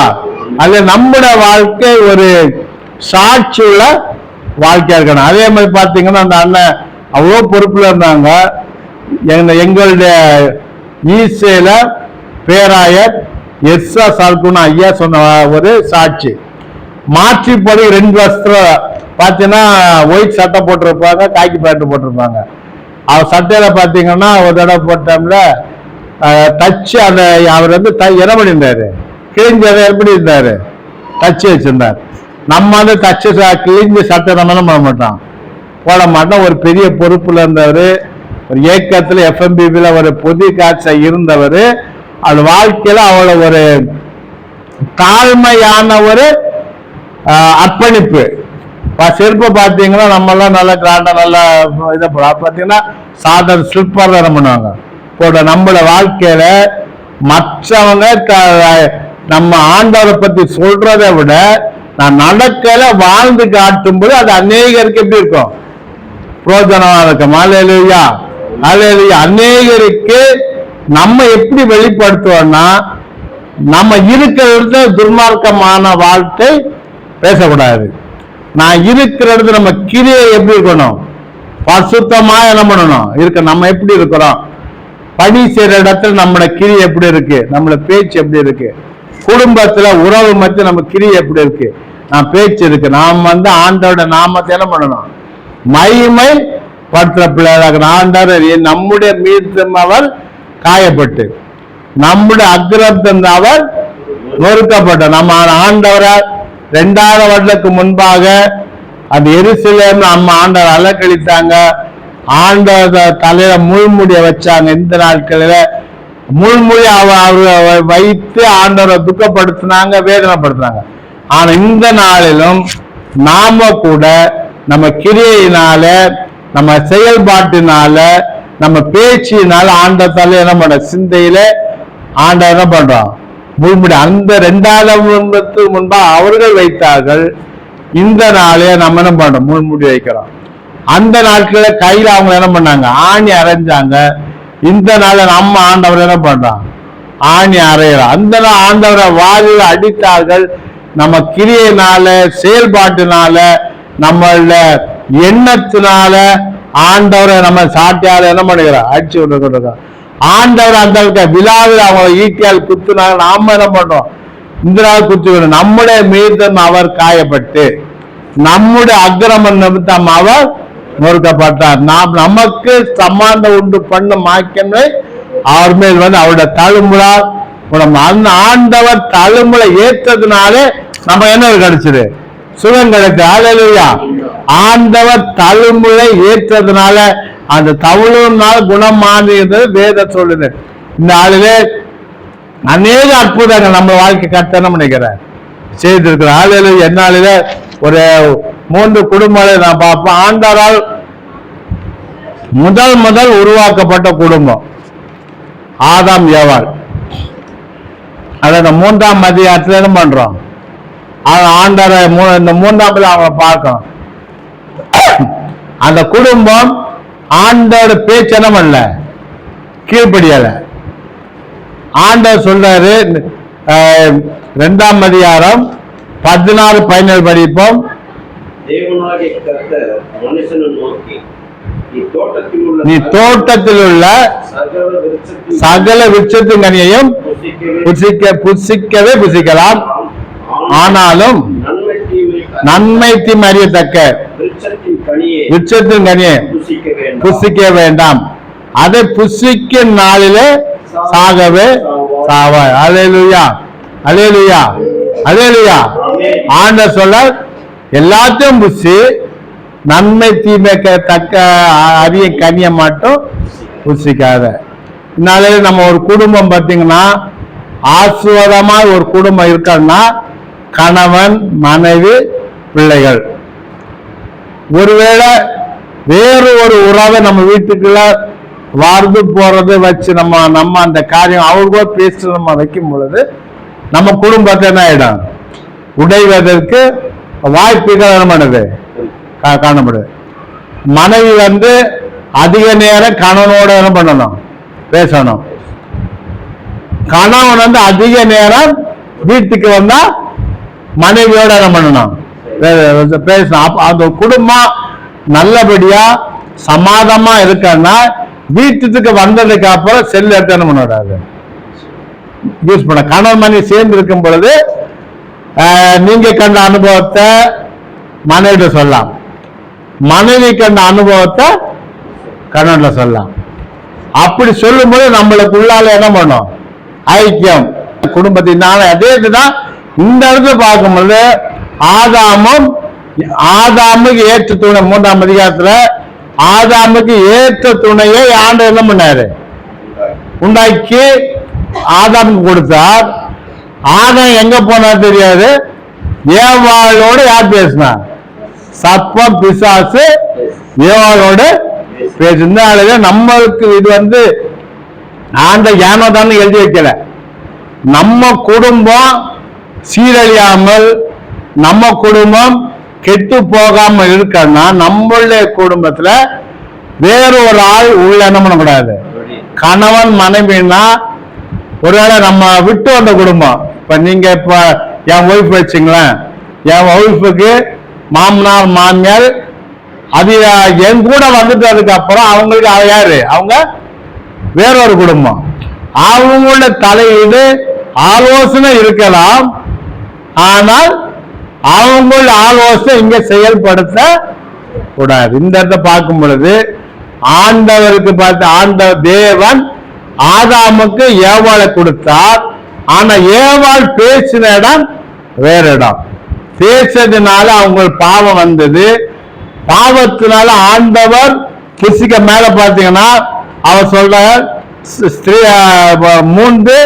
அது நம்முடைய வாழ்க்கை ஒரு சாட்சி உள்ள வாழ்க்கையா இருக்கணும். அதே மாதிரி பாத்தீங்கன்னா அந்த அண்ணன் அவ்வளோ பொறுப்புல இருந்தாங்க. எங்களுடைய ஈசையில பேராயர் எஸ்ஆ சால்குனா ஐயா சொன்ன ஒரு சாட்சி. மாற்றி போய் 2 வருஷத்துல பாத்தீங்கன்னா ஒயிட் சட்டை போட்டிருப்பாங்க, காக்கி பேண்ட் போட்டிருப்பாங்க. அவர் சட்டையில பாத்தீங்கன்னா ஒரு தடவை போட்டோம்ல தச்சு அந்த அவர் என்ன பண்ணியிருந்தாரு, கிழிஞ்சதை எப்படி இருந்தாரு, தச்சு வச்சிருந்தார். நம்ம தச்சு கிழிஞ்ச சட்டை நம்ம பண்ண மாட்டோம், போட மாட்டோம். ஒரு பெரிய பொறுப்புல இருந்தவர், ஒரு இயக்கத்துல எஃப்எம்பிபில ஒரு பொது காட்சி இருந்தவர். அது வாழ்க்கையில அவளை ஒரு தாழ்மையான ஒரு அர்ப்பணிப்பு. செருப்பை பார்த்தீங்கன்னா நம்ம எல்லாம் நல்லா கிராண்டா நல்லா இதை பார்த்தீங்கன்னா சாதாரண ஸ்லிப்பர் தான் பண்ணுவாங்க போட. நம்மளோட வாழ்க்கையில மற்றவங்க நம்ம ஆண்டவரை பத்தி சொல்றதை விட நான் நடக்கல வாழ்ந்து காட்டும் போது அது அநேகருக்கு எப்படி இருக்கும், பிரோஜனமா இருக்கும். அல்லேலூயா, அல்லேலூயா. அநேகருக்கு நம்ம எப்படி வெளிப்படுத்துவோம்னா, நம்ம இருக்கிற துர்மார்க்கமான வாழ்க்கை பேசக்கூடாது. நான் இருக்கிற இடத்துல நம்ம கிரியை எப்படி இருக்கணும், பசுத்தமா என்ன பண்ணணும் இருக்க. நம்ம எப்படி இருக்கிறோம், பணி செய்யற இடத்துல நம்மளோட கிரியை எப்படி இருக்கு, நம்மளோட பேச்சு எப்படி இருக்கு, குடும்பத்துல உறவு மத்திய நம்ம கிரியை எப்படி இருக்கு, நான் பேச்சு இருக்கு. நாம் ஆண்டோட நாமத்தை என்ன பண்ணணும், மகிமை பற்ற பிள்ளையாக. ஆண்டவர் நம்முடைய மீது அவர் காயப்பட்டு, நம்முடைய அக்கிரமத்தின் அவர் நொறுக்கப்பட்ட. நம்ம ஆண்டவரை 2000 வருடத்துக்கு முன்பாக அந்த எருசலேம் நம்ம ஆண்டவர் அலக்கழித்தாங்க. ஆண்டவர் தலையில முள்முடிய வச்சாங்க. இந்த நாட்களில முள்முடி அவர் வைத்து ஆண்டவரை துக்கப்படுத்தினாங்க, வேதனைப்படுத்தினாங்க. ஆனா இந்த நாளிலும் நாம கூட நம்ம கிரியையினால, நம்ம செயல்பாட்டினால, நம்ம பேச்சினால ஆண்டத்தால என்ன பண்ற சிந்தையில ஆண்டவர் என்ன பண்றோம் முள்முடி. அந்த 2000 வருடத்துக்கு முன்பா அவர்கள் வைத்தார்கள். இந்த நாளே நம்ம என்ன பண்றோம் முள்முடி வைக்கிறோம். அந்த நாட்களில் கையில அவங்க என்ன பண்ணாங்க, ஆணி அரைஞ்சாங்க. இந்த நாள நம்ம ஆண்டவர் என்ன பண்றோம், ஆணி அறையிறோம். அந்த நாள் ஆண்டவரை வாதில் அடித்தார்கள். நம்ம கிரியையினால, செயல்பாட்டினால, நம்மள எண்ணத்தினால ஆண்டவரை நம்ம சாட்டியால என்ன பண்ணுகிறோம், அடிச்சு விட்டுருக்கோம். ஆண்டவர் அந்த விழாவில் அவங்க ஈட்டியால் குத்துனாங்க. நாம என்ன பண்றோம், இந்த நாள் குத்து. நம்முடைய மீதம் அவர் காயப்பட்டு, நம்முடைய அக்கிரம நிமித்தம் அவர் நொறுக்கப்பட்டார். நாம் நமக்கு சம்மாந்தம் உண்டு பண்ண மாக்கியமே அவர் மேல் அவருடைய தழும்புலா அந்த ஆண்டவர் தழும்புல ஏற்றதுனாலே நம்ம என்ன கிடைச்சது, சுகம் கிடைச்சது. அல்லேலூயா. ஆண்டவர் தழும்புலை ஏற்றதுனால அந்த தவளுனால குணமானது வேத சொல்லுது. இந்த ஆளிலே அநேக அற்புதங்கள் நம்ம வாழ்க்கை கட்டணம் நினைக்கிறேன் செய்திருக்கிற ஆளில. என்னால ஒரு 3 குடும்பங்களை நான் பார்ப்பேன். ஆண்டவரால் முதல் உருவாக்கப்பட்ட குடும்பம் ஆதாம் ஏவாள். அத மூன்றாம் அதிகாரத்துல என்ன பண்றோம், ஆண்டரை இந்த மூன்றாம் அவங்க பார்க்கணும். அந்த குடும்பம் ஆண்டோட பேச்சு என்ன பண்ணல, கீழ்படியல. ஆண்டவர் சொல்றாரு 2ஆம் அதிகாரம் 16-17 படிப்போம். தேவனாகிய கர்த்தர் மனுஷனை நோக்கி, நீ தோட்டத்தில் உள்ள சகல விருட்சத்தின் கனியையும் புசிக்கலாம், ஆனாலும் நன்மை தீமை அறியத்தக்க விருட்சத்தின் கனியை புசிக்க வேண்டாம், அதை புசிக்கும் நாளிலே சாகவே சாவாய். அல்லேலூயா, அல்லேலூயா, அல்லேலூயா. ஆண்டவர் சொல்ல எல்லாத்தையும் புசி, நன்மை தீமைக்கு தக்க அரிய கனியை மட்டும் புசிக்காத. இதனால நம்ம ஒரு குடும்பம் பார்த்தீங்கன்னா ஆசீர்வாதமா ஒரு குடும்பம் இருக்கணும்னா கணவன் மனைவி பிள்ளைகள். ஒருவேளை வேறு ஒரு உறவை நம்ம வீட்டுக்குள்ள வாழ்ந்து போறது வச்சு நம்ம அந்த காரியம் அவர்களோ பேசி நம்ம வைக்கும் பொழுது நம்ம குடும்பத்தை என்ன ஆயிடும், உடைவதற்கு வாய்ப்புகள் என்ன காணப்படுது. மனைவி அதிக நேரம் கணவனோட என்ன பண்ணணும், பேசணும். கணவன் அதிக நேரம் வீட்டுக்கு வந்தா மனைவியோட என்ன பண்ணணும், பேசணும். அந்த குடும்பம் நல்லபடியா சமாதானமா இருக்கன்னா வீட்டுக்கு வந்ததுக்கு அப்புறம் செல் எடுத்து என்ன பண்ணக்கூடாது, யூஸ் பண்ண. கணவன் மனைவி சேர்ந்து இருக்கும் பொழுது நீங்க கண்ட அனுபவத்தை மனைவிட சொல்லலாம், மனைவி கண்ட அனுபவத்தை கணவன்ல சொல்லலாம். அப்படி சொல்லும் போது நம்மளுக்குள்ளால என்ன பண்ணும், ஐக்கியம் குடும்பத்தினால. அதே இதுதான் இந்த இடத்துல பார்க்கும்போது ஆதாமுக்கு ஏற்ற துணை 3ஆம் அதிகாரத்துல ஆதாமுக்கு ஏற்ற துணையை ஆண்டவர் என்ன பண்ணாரு, உண்டாக்கி ஆதாமுக்கு கொடுத்தார். ஆதாம் எங்க போனார் தெரியாது, ஏவாளோடு யார் பேசினார், சர்ப்பம் பிசாசு ஏவாளோடு பேசினால. நம்மளுக்கு இது ஆண்ட ஞானதான்னு எழுதி வைக்கல. நம்ம குடும்பம் சீரழியாமல் நம்ம குடும்பம் கெட்டு போகாம இருக்கன்னா நம்மளுடைய குடும்பத்துல வேற ஒரு ஆள் உள்ள என்ன பண்ணக்கூடாது. கணவன் மனைவினா ஒருவேளை நம்ம விட்டு வந்த குடும்பம், இப்ப நீங்க இப்ப என் ஒய்ஃப் வச்சுங்களேன், என் ஒய்ஃபுக்கு மாமனார் மாமியார் அது என் கூட வந்துட்டதுக்கு அப்புறம் அவங்களுக்கு யாரு, அவங்க வேறொரு குடும்பம். அவங்களோட தலையீடு ஆலோசனை இருக்கலாம், ஆனால் அவங்களோட ஆலோசனை இங்க செயல்படுத்த கூடாது. இந்த இடத்தை பார்க்கும் பொழுது ஆண்டவருக்கு ஆண்டவர் தேவன் ஆதாமுக்கு ஏவாளை கொடுத்தார். ஆனா ஏவாள் பேசின இடம் வேற இடம். பேசுறதுனால அவங்க பாவம் வந்தது. பாவத்தினால ஆண்டவர் புசிக்க மேல பார்த்தீங்கன்னா அவர் சொல்ற 3:2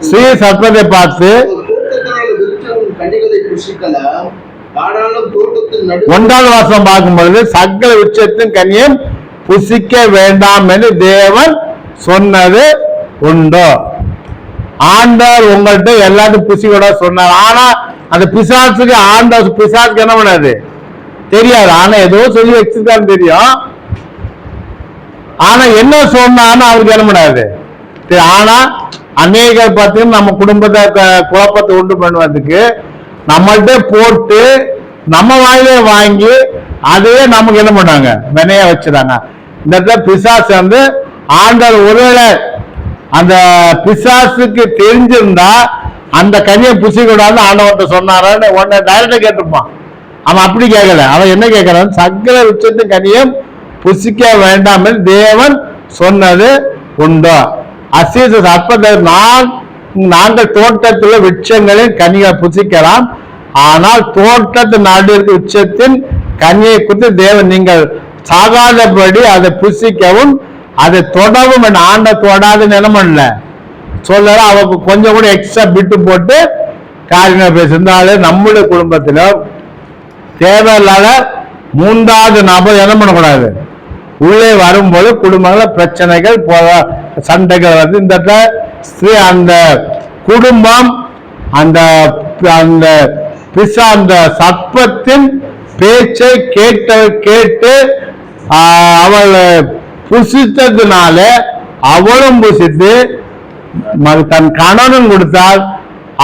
ஸ்ரீ சர்ப்பத்தை பார்த்து 1வது வசனம் பார்க்கும் பொழுது சகல விருட்சத்தின் கனியும் புசிக்க வேண்டாம் என்று தேவன் சொன்னது உண்டோ. ஆண்டவர் உங்கள்கிட்ட எல்லாத்தையும் புசிக்கூட சொன்னார். ஆனா அந்த பிசாசுக்கு பிசாசுக்கு என்ன பண்ணாது தெரியாது. ஆனா ஏதோ சொல்லி வச்சிருக்கான்னு தெரியும். ஆனா என்ன சொன்னான்னு அவருக்கு என்ன பண்ணாது. ஆனா அநேகர் பார்த்தீங்கன்னா நம்ம குடும்பத்தை குழப்பத்தை உண்டு பண்ணுவதுக்கு நம்மள்கிட்ட போட்டு நம்ம வாயிலே வாங்கி அதையே நமக்கு என்ன பண்ணாங்க, வினைய வச்சுறாங்க. இந்த பிசாசு ஆண்டவர் ஒருவேளை அந்த பிசாசுக்கு தெரிஞ்சிருந்தா அந்த கனியை புசிக்கூடாது ஆண்டவர்கிட்ட சொன்னாரான்னு உடனே டைரக்டா கேட்டிருப்பான். அவன் அப்படி கேட்கல. அவன் என்ன கேட்கிறான், சகல விருட்சத்து கனியும் புசிக்க வேண்டாம் என்று தேவன் சொன்னது உண்டோ. அசீச சர்ப்பத்தை நாங்கள் தோட்டத்தில் விருட்சங்களின் கனியை புசிக்கலாம், ஆனால் தோட்டத்து நடுவிற்கு விருட்சத்தின் கனியை குறித்து தேவன் நீங்கள் சாகாதபடி அதை புசிக்கவும் அதை தொடவும் என் ஆண்ட தொடாதுன்னு என்ன பண்ணல சொல்ல. அவருக்கு கொஞ்சம் கூட எக்ஸ்ட்ரா பிட்டு போட்டு காரியங்கள் பேசியிருந்தாலே நம்முடைய குடும்பத்தில் தேவையில்லாத 3வது நபர் என்ன பண்ணக்கூடாது, உள்ளே வரும்போது குடும்பங்கள பிரச்சனைகள் சண்டைகள் வந்து இந்த ஸ்திரீ அந்த குடும்பம் அந்த அந்த அந்த சர்ப்பத்தின் பேச்சை கேட்டு அவள் புசித்ததுனால அவளும் புசித்து தன் கணவனும் கொடுத்தால்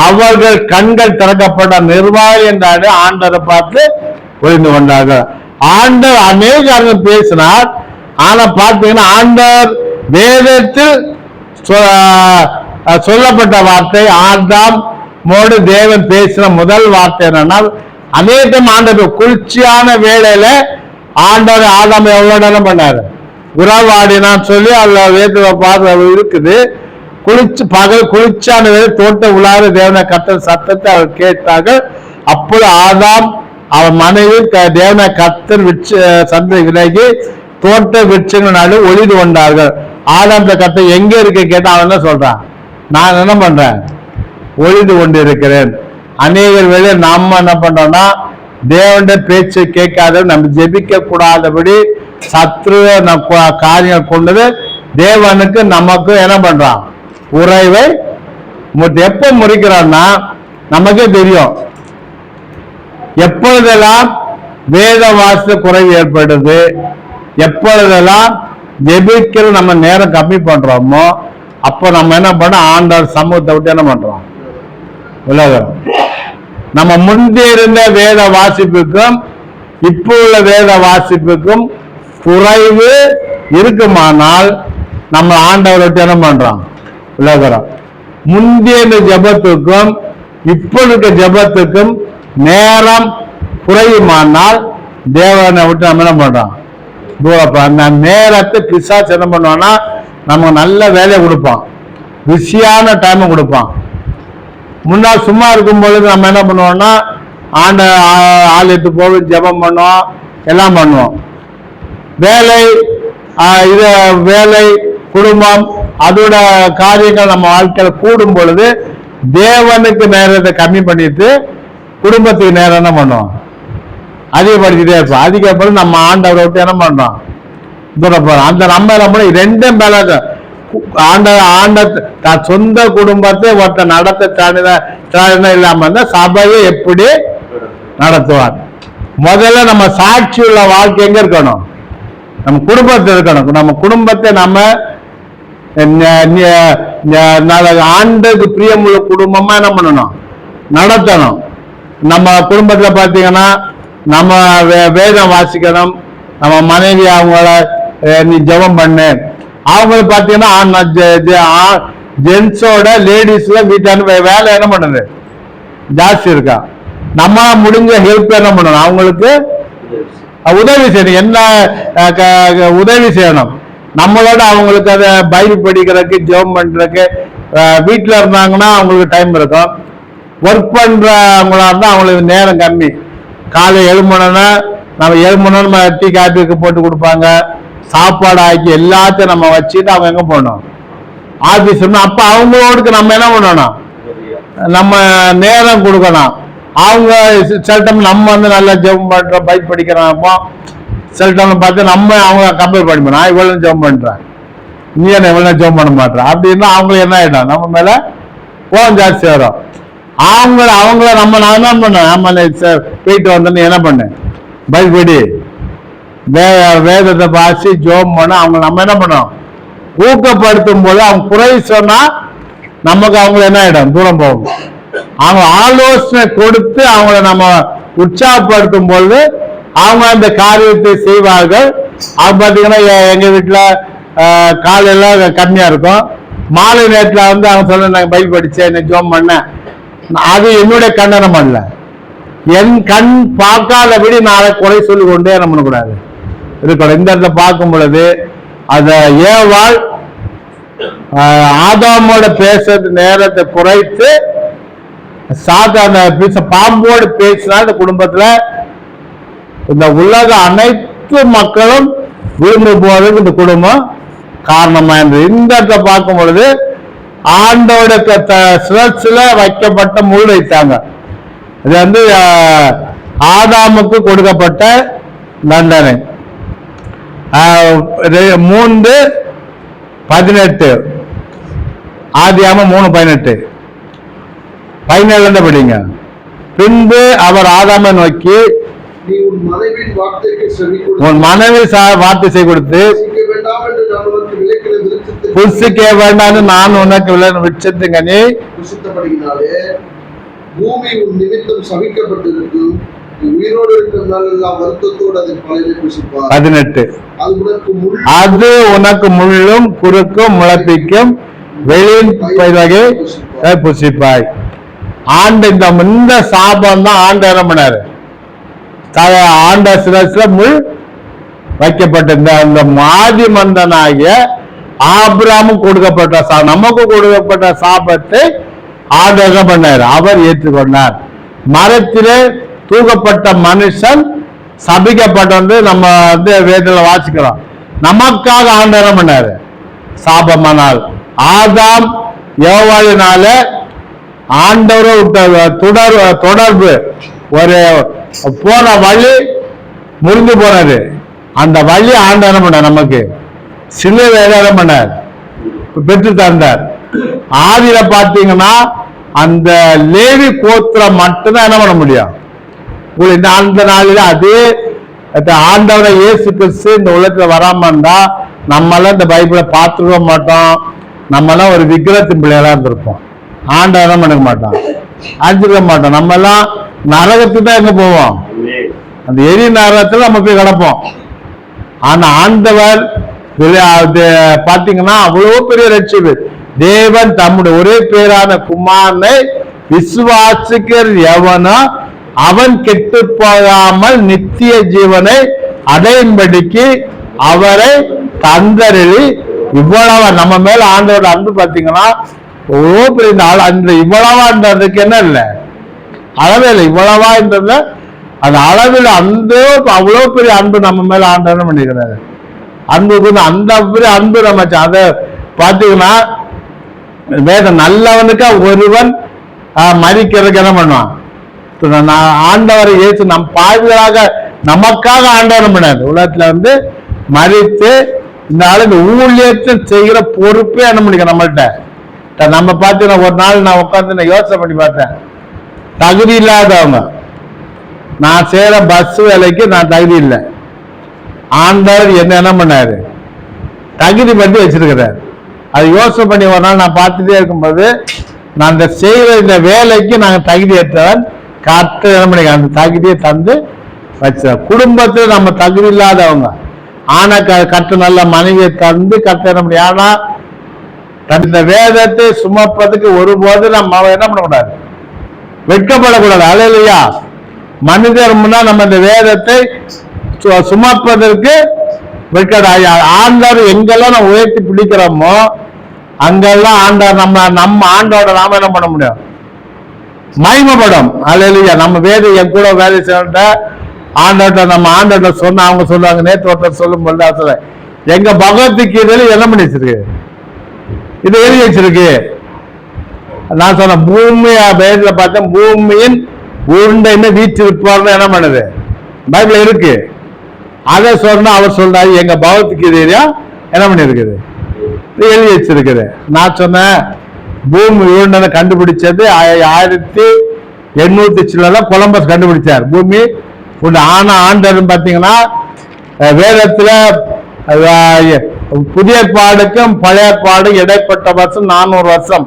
அவர்கள் கண்கள் திறக்கப்பட்ட நிர்வாகி என்றாரு ஆண்டரை பார்த்து ஒழிந்து கொண்டார்கள். ஆண்டர் அநேக பேசினார். ஆனா பார்த்தீங்கன்னா ஆண்டர் வேதத்தில் சொல்லப்பட்ட வார்த்தை ஆதாம் மோடு தேவன் பேசின முதல் வார்த்தை என்னன்னா அநேகம் ஆண்டவர் குளிர்ச்சியான வேளையில ஆண்டவர் ஆதாம் எவ்வளவு நேரம் பண்ணாரு உறவாடினான்னு சொல்லி அதுல வேத பார்வை இருக்குது. பகல் குளிர்ச்சியான வேலை தோட்ட உலாறு தேவனை கத்தர் சத்தத்தை அவர் கேட்டார்கள். அப்பொழுது ஆதாம் அவன் மனைவி தேவனை கத்தர் சந்தை விலகி தோட்ட விருட்சங்களால ஒளிந்து கொண்டார்கள். ஆதாம் கத்தை எங்க இருக்க கேட்டா அவன் என்ன சொல்றான், நான் என்ன பண்றேன், ஒளிந்து கொண்டிருக்கிறேன். அநேகர் வேளையை நாம என்ன பண்றோம்னா தேவனுடைய பேச்சை கேட்காத நம்ம ஜெபிக்க கூடாதபடி சத்ருவ காரியங்கள் கொண்டது தேவனுக்கு நமக்கு என்ன பண்றான் உறவை எப்ப முறிக்கிறான்னா நமக்கே தெரியும். எப்பொழுதெல்லாம் வேத வாசித்த குறைவு ஏற்படுது, எப்பொழுதெல்லாம் ஜெபிக்கிற நம்ம நேரம் கம்மி பண்றோமோ அப்போ நம்ம என்ன பண்ண ஆண்டவர் சமூகத்தை விட்டு என்ன பண்றோம் உலகம். நம்ம முன்பே இருந்த வேத வாசிப்புக்கும் இப்போ உள்ள வேத வாசிப்புக்கும் குறைவு இருக்குமானால் நம்ம ஆண்டவரை விட்டு என்ன பண்றோம் உலகம். முந்தைய ஜபத்துக்கும் இப்போ இருக்க ஜபத்துக்கும் நேரம் குறையுமானால் தேவனை விட்டு நம்ம என்ன பண்றோம் தூரப்பா. அந்த நேரத்தை பிசாசு என்ன பண்ணுவான்னா நமக்கு நல்ல வேலையை கொடுப்பான், பிஸியான டைமை கொடுப்பான். முன்னால் சும்மா இருக்கும் பொழுது நம்ம என்ன பண்ணுவோம்னா ஆலயத்து போவோம், ஜெபம் பண்ணுவோம், எல்லாம் பண்ணுவோம். வேலை வேலை குடும்பம் அதோட காரியங்கள் நம்ம வாழ்க்கையில கூடும் பொழுது தேவனுக்கு நேரத்தை கம்மி பண்ணிட்டு குடும்பத்துக்கு நேரம் என்ன பண்ணுவோம் அதிகப்படுத்திட்டே இருப்போம். அதிகப்படும் நம்ம ஆண்டவரை விட்டு என்ன பண்றோம் தூரம் போறோம். அந்த நம்ம ரெண்டும் மேல ஆண்ட சொந்த குடும்பத்தை ஒருத்த நடத்த இல்லாம இருந்தா சபையை எப்படி நடத்துவார். முதல்ல நம்ம சாட்சி உள்ள வாழ்க்கை எங்க இருக்கணும், நம்ம குடும்பத்தில் இருக்கணும். நம்ம குடும்பத்தை நம்ம ஆண்டுக்கு பிரியமுள்ள குடும்பமா என்ன பண்ணணும் நடத்தணும். நம்ம குடும்பத்துல பாத்தீங்கன்னா நம்ம வேதம் வாசிக்கணும். நம்ம மனைவி அவங்கள நீ ஜெபம் பண்ணு. அவங்களுக்கு பாத்தீங்கன்னா ஜென்ஸோட லேடிஸ்ல வீட்டான வேலை என்ன பண்ணுது ஜாஸ்தி இருக்கா. நம்ம முடிஞ்ச ஹெல்ப் என்ன பண்ணணும், அவங்களுக்கு உதவி செய்யணும். என்ன உதவி செய்யணும், நம்மளோட அவங்களுக்கு அதை பைபிள் படிக்கிறதுக்கு ஜெபம் பண்றதுக்கு. வீட்டில் இருந்தாங்கன்னா அவங்களுக்கு டைம் இருக்கும். ஒர்க் பண்றவங்களா இருந்தா அவங்களுக்கு நேரம் கம்மி. காலை எழுமணும்னா நம்ம எழுமணும்னு டீ காப்பிக்கு போட்டு கொடுப்பாங்க, சாப்பாடு ஆக்கி எல்லாத்தையும் நம்ம வச்சுட்டு அவங்க எங்க போகணும் ஆபீஸ். அப்ப அவங்களோடுக்கு நம்ம என்ன பண்ணணும், நம்ம நேரம் கொடுக்கணும். அவங்க சில டைம் நம்ம வந்து நல்லா ஜெபம் பண்றோம், பைக் படிக்கிறோம். சில டைம் பார்த்து நம்ம அவங்க கம்பேர் பண்ணிப்போம், நான் இவ்வளவு ஜெபம் பண்றேன், நீ என்ன இவ்வளவு ஜெபம் பண்ண மாட்டேன் அப்படின்னா அவங்களுக்கு என்ன ஆயிடும், நம்ம மேல கோபம் ஜாஸ்தி வரும். அவங்கள நம்ம நான் என்ன பண்ணேன், நம்ம போயிட்டு வந்தேன்னு என்ன பண்ணேன் பைக் படி வேதத்தை வாசி ஜெபம் பண்ண அவங்க நம்ம என்ன பண்ணோம் ஊக்கப்படுத்தும் போது அவங்க குறை சொன்னா நமக்கு அவங்களை என்ன ஆயிடும் தூரம் போகும். அவங்க ஆலோசனை கொடுத்து அவங்கள நம்ம உற்சாகப்படுத்தும் பொழுது அவங்க அந்த காரியத்தை செய்வார்கள். அவங்க பார்த்தீங்கன்னா எங்க வீட்டுல காலையில கம்மியா இருக்கும், மாலை நேரத்துல வந்து அவங்க சொல்ல நாங்க பைபிள் படிச்சேன், என்ன ஜெபம் பண்ணேன். அது என்னுடைய கண்டனம் அல்ல, என் கண் பார்க்காதபடி நாளை குறை சொல்லி கொண்டே என்ன பண்ணக்கூடாது இருக்கணும். இந்த இடத்துல பார்க்கும் பொழுது அத ஏவாள் ஆதாமோட பேசுறது நேரத்தை குறைத்து பாம்போடு பேசினா இந்த குடும்பத்துல இந்த உலக அனைத்து மக்களும் விழுந்து போறதுக்கு இந்த குடும்பம் காரணமா இருந்தது. இந்த இடத்தை பார்க்கும் பொழுது ஆண்டோட சில வைக்கப்பட்ட முள் வைத்தாங்க. இது வந்து ஆதாமுக்கு கொடுக்கப்பட்ட தண்டனை. 3:18 ஆதியாகமம் 3:18 17 படிங்க. பின்பு அவர் ஆதாமை நோக்கி, நீ உன் மனைவியின் வார்த்தைக்கு செவி கொடு. உன் மனைவி வார்த்தை செய் கொடுத்து புசிக்க வேண்டாம் என்று நான் உனக்கு விளக்கின புசிக்க வேண்டாம் நான் உனக்கு விருட்சத்தின் கனி புசித்தபடியினாலே பூமி உன் நிமித்தம் சபிக்கப்பட்டிருக்கும். நீ உயிரோடு இருக்கிற நாளெல்லாம் வருத்தத்தோடு அதன் பலனை புசிப்பார். 18 அது உனக்கு முள்ளும் குறுக்கும் முளைப்பிக்கும் வெளியின் வகை புசிப்பாய். ஆண்டு இந்த சாபம் தான் ஆண்டு என்ன பண்ணாரு, ஆண்ட சில முள் வைக்கப்பட்ட அந்த மாதி மந்தனாகிய ஆபிரகாமுக்கு கொடுக்கப்பட்ட நமக்கு கொடுக்கப்பட்ட சாபத்தை ஆண்டவர் என்ன பண்ணார், அவர் ஏற்றுக்கொண்டார். மரத்திலே தூக்கப்பட்ட மனுஷன் சபிக்கப்பட்டு நம்ம வேதத்துல வாசிக்கிறோம். நமக்காக ஆண்டவர் என்ன பண்ணாரு, சாபமானால் ஆதாம் யோவாளினால ஆண்டவர் தொடர்பு ஒரு போன வழி முறிந்து போனது. அந்த வழி ஆண்டவர் என்ன பண்ணார், நமக்கு சில வேலை பண்ணார், பெற்று தந்தார். ஆதியில பாத்தீங்கன்னா அந்த லேவி கோத்திரம் மட்டும்தான் என்ன பண்ண முடியும். அந்த நாளில அதே ஆண்டவரை இயேசு கிறிஸ்து இந்த உலகத்துல வராம இருந்தா நம்மளாம் இந்த பைபிளை பார்த்துக்க மாட்டோம். நம்மளாம் ஒரு விக்கிரத்தின் பிள்ளைகளா இருந்திருப்போம். ஆண்டவரை பண்ண மாட்டோம், அறிஞ்சிருக்க மாட்டோம். நம்ம எல்லாம் நரகத்துக்கு தான் எங்க போவோம், அந்த எரி நரகத்துல நம்ம போய் கிடப்போம். ஆனா ஆண்டவர் பாத்தீங்கன்னா அவ்வளவு பெரிய ரட்சிப்பு. தேவன் தம்முடைய ஒரே பேரான குமாரனை விசுவாசிக்கிற எவனோ அவன் கெட்டு போகாமல் நித்திய ஜீவனை அடையும்படிக்கு அவரை தந்தருளி இவ்வளவா. நம்ம மேல ஆண்டோட அன்பு பாத்தீங்கன்னா அவ்வளோ பெரிய அந்த இவ்வளவான்றதுக்கு என்ன இல்லை, அளவே இல்லை. இவ்வளவான்றதுல அந்த அளவில் அந்த அவ்வளோ பெரிய அன்பு நம்ம மேல ஆண்டவன் பண்ணிக்கிறாரு. அன்புக்கு அந்த பெரிய அன்பு நம்ம அதை பார்த்தீங்கன்னா வேதம் நல்லவனுக்கா ஒருவன் மதிக்கிறதுக்கு என்ன பண்ணுவான், ஆண்டவரை ஏற்று நம் பாவிகளாக நமக்காக ஆண்டவன் பண்ணாரு. உலகத்துல மறித்து இந்த ஆளுங்க ஊழியத்தை செய்கிற பொறுப்பே என்ன பண்ணிக்க நம்மள்கிட்ட. நம்ம பார்த்தீங்கன்னா ஒரு நாள் நான் உட்காந்து யோசனை பண்ணி பார்த்தேன். தகுதி இல்லாதவங்க, நான் செய்யற பஸ் வேலைக்கு நான் தகுதி இல்லை, ஆண்டவர் என்ன பண்ணாரு தகுதி பண்ணி வச்சிருக்கிறார். அது யோசனை பண்ணி ஒரு நாள் நான் பார்த்துட்டே இருக்கும்போது நான் அந்த செய்கிற இந்த வேலைக்கு நாங்கள் தகுதி ஏற்றவன் கத்து என்ன பண்ணி அந்த தகுதியை தந்து வச்ச. குடும்பத்தில் நம்ம தகுதி இல்லாதவங்க ஆனா கற்று நல்ல மனைவியை தந்து கத்து என்ன பண்ணி. ஆனா இந்த வேதத்தை சுமப்பதுக்கு ஒருபோது நம்ம என்ன பண்ணக்கூடாது, வெட்கப்படக்கூடாது. அல்லேலூயா. மனிதர் முன்னா நம்ம இந்த வேதத்தை சுமப்பதற்கு வெட்கப்படாது. ஆண்டவர் எங்கெல்லாம் நம்ம உயர்த்தி பிடிக்கிறோமோ அங்கெல்லாம் ஆண்டவர் நம்ம ஆண்டோட நாம என்ன பண்ண முடியும், மகிமைப்படும். அல்லேலூயா. நம்ம என் கூட வேலை செய்ய ஆண்டோட்ட நம்ம ஆண்டோட்ட சொன்ன அவங்க சொல்லுவாங்க. நேற்று ஒருத்தர் சொல்லும் போது எங்க பகவத்கீதையில என்ன பண்ணி வச்சிருக்கு, இது எழுதி வச்சிருக்கு. நான் சொன்ன பூமியா பைபிள்ல பார்த்தேன், பூமியின் உருண்டைன்னு வீற்றிருப்பார்னு என்ன பண்ணுது பைபிள் இருக்கு. அதை சொன்னா அவர் சொல்றாரு எங்க பகவத்கீதையா என்ன பண்ணி இருக்குது, எழுதி வச்சிருக்குது. நான் சொன்னேன் பூமி உருண்டை கண்டுபிடிச்சது 1800 கொலம்பஸ் கண்டுபிடிச்சார். பூமி ஆனா ஆண்டர் பாத்தீங்கன்னா வேதத்துல புதிய பாடுக்கும் பழைய பாடு இடைப்பட்ட வருஷம் 400 வருஷம்,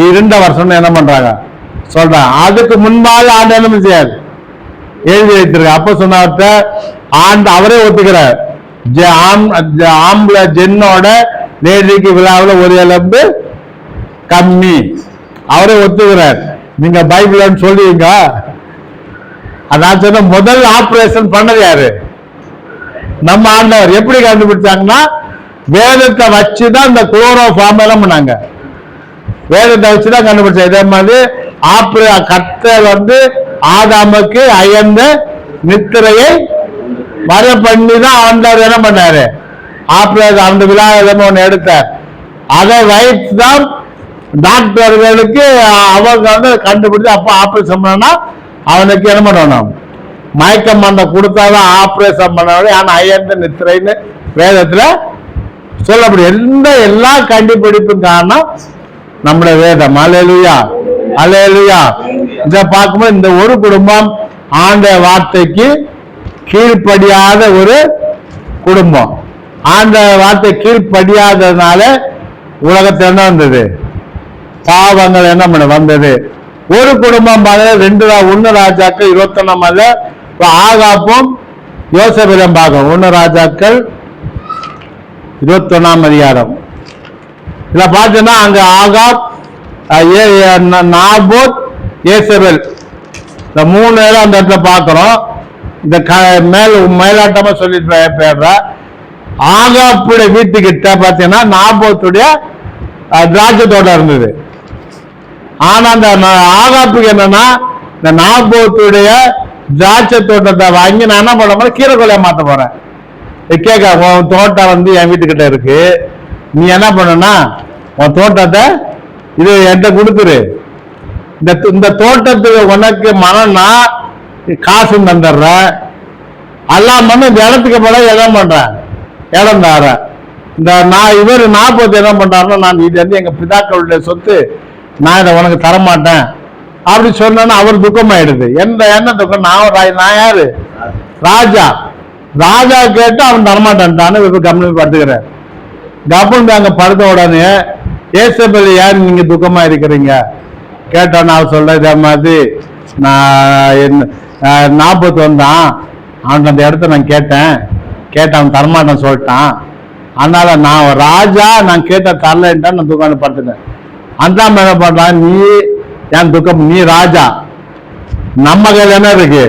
2 வருஷம் என்ன பண்றாங்க சொல்றாங்க. அதுக்கு முன்பாக ஆண்டு என்ன செய்யாது எழுதி வைத்திருக்க. அப்ப சொன்னவர்கிட்ட ஆண்டு அவரே ஒத்துக்கிறார். ஆம்பளை ஜென்னோட லேடிக்கு விழாவில் ஒரு எலும்பு கம்மி, அவரே ஒத்துக்கிறார். நீங்க பைபிள் சொல்லுவீங்க. நான் சொன்ன முதல் ஆபரேஷன் பண்ணது யாரு, நம்ம ஆண்டவர். எப்படி கண்டுபிடிச்சாங்கன்னா வேதத்தை வச்சுதான் இந்த குளோரோஃபார்ம் எல்லாம் பண்ணாங்க. வேதத்தை வச்சுதான் கண்டுபிடிச்சா. இதே மாதிரி கர்த்தர் ஆதாமுக்கு அயர்ந்த நித்திரையை வர பண்ணி தான் ஆண்டவர் என்ன பண்ணாரு, ஆபரேஷன் அந்த விழா ஒன்று எடுத்தார். அதை வைத்து தான் டாக்டர்களுக்கு அவங்க கண்டுபிடிச்சு அப்ப ஆபரேஷன் பண்ணா அவனுக்கு என்ன பண்ணணும், மயக்க மண்டை கொடுத்தாதான் ஆபரேஷன் பண்ண. ஆனா அயர்ந்த நித்திரைன்னு வேதத்துல சொல்லப்படும். எல்லா கண்டுபிடிப்பும் காரணம் நம்முடைய வேதம். அல்லேலூயா, அல்லேலூயா. இதை பார்க்கும்போது இந்த ஒரு குடும்பம் ஆண்டவருடைய வார்த்தைக்கு கீழ்ப்படியாத ஒரு குடும்பம். ஆண்டவருடைய வார்த்தை கீழ்ப்படியாததுனால உலகத்துல என்ன வந்தது? பாவங்கள் என்ன பண்ண வந்தது. ஒரு குடும்பம் 1 ராஜாக்கள் 21 ஆகாப்பும் யோசேபையும் பார்க்கணும். 1 ராஜாக்கள் 21 இதுல பார்த்தீங்கன்னா அங்க ஆகாப், நாபோத், யேசபேல் இந்த 3 பேரும் அந்த இடத்துல பார்க்கிறோம். இந்த மேலாட்டமா சொல்லிட்டு போயிடுற. ஆகாப்புடைய வீட்டுக்கிட்ட பார்த்தீங்கன்னா நாபோத்துடைய திராட்சை தோட்டம் இருந்தது. ஆனா அந்த ஆகாப்புக்கு என்னன்னா, இந்த நாபோத்துடைய திராட்சை தோட்டத்தை வாங்கி நான் என்ன பண்ண போறேன்? கீரை கொலையை மாத்த போறேன். கேட்க, உன் தோட்டம் என் வீட்டுக்கிட்ட இருக்கு, நீ என்ன பண்ணனா உன் தோட்டத்தை இது என்கிட்ட கொடுத்துரு. இந்த தோட்டத்துக்கு உனக்கு மனம்னா காசு தந்துடுற, எல்லாம் பண்ண இந்த இடத்துக்கு போல இடம் பண்றேன், இடம் தார. இந்த இவர் நாற்பது என்ன பண்றாருன்னா, நான் இது எங்க பிதாக்களுடைய சொத்து, நான் இதை உனக்கு தரமாட்டேன் அப்படி சொன்னா அவர் துக்கமாயிடுது. என்ன துக்கம்? நான் யாரு? ராஜா. ராஜா கேட்டு அவன் தரமாட்டான்ட்டான்னு கவனம் படுத்துக்கிறார். கவனம் அங்க படுத்த உடனே யேசபேல், யார் நீங்க துக்கமா இருக்கிறீங்க கேட்டான். நான் சொல்றேன், இதே மாதிரி நான் 40 வந்தான், அவன் அந்த இடத்த நான் கேட்டேன், அவன் தரமாட்டான் சொல்லிட்டான், அதனால நான் ராஜா, நான் கேட்ட தரலன்ட்டான், நான் துக்கம் படுத்துட்டேன். அந்த என்ன பண்றான், நீ என் துக்கம், நீ ராஜா, நம்ம கையில என்ன இருக்கு?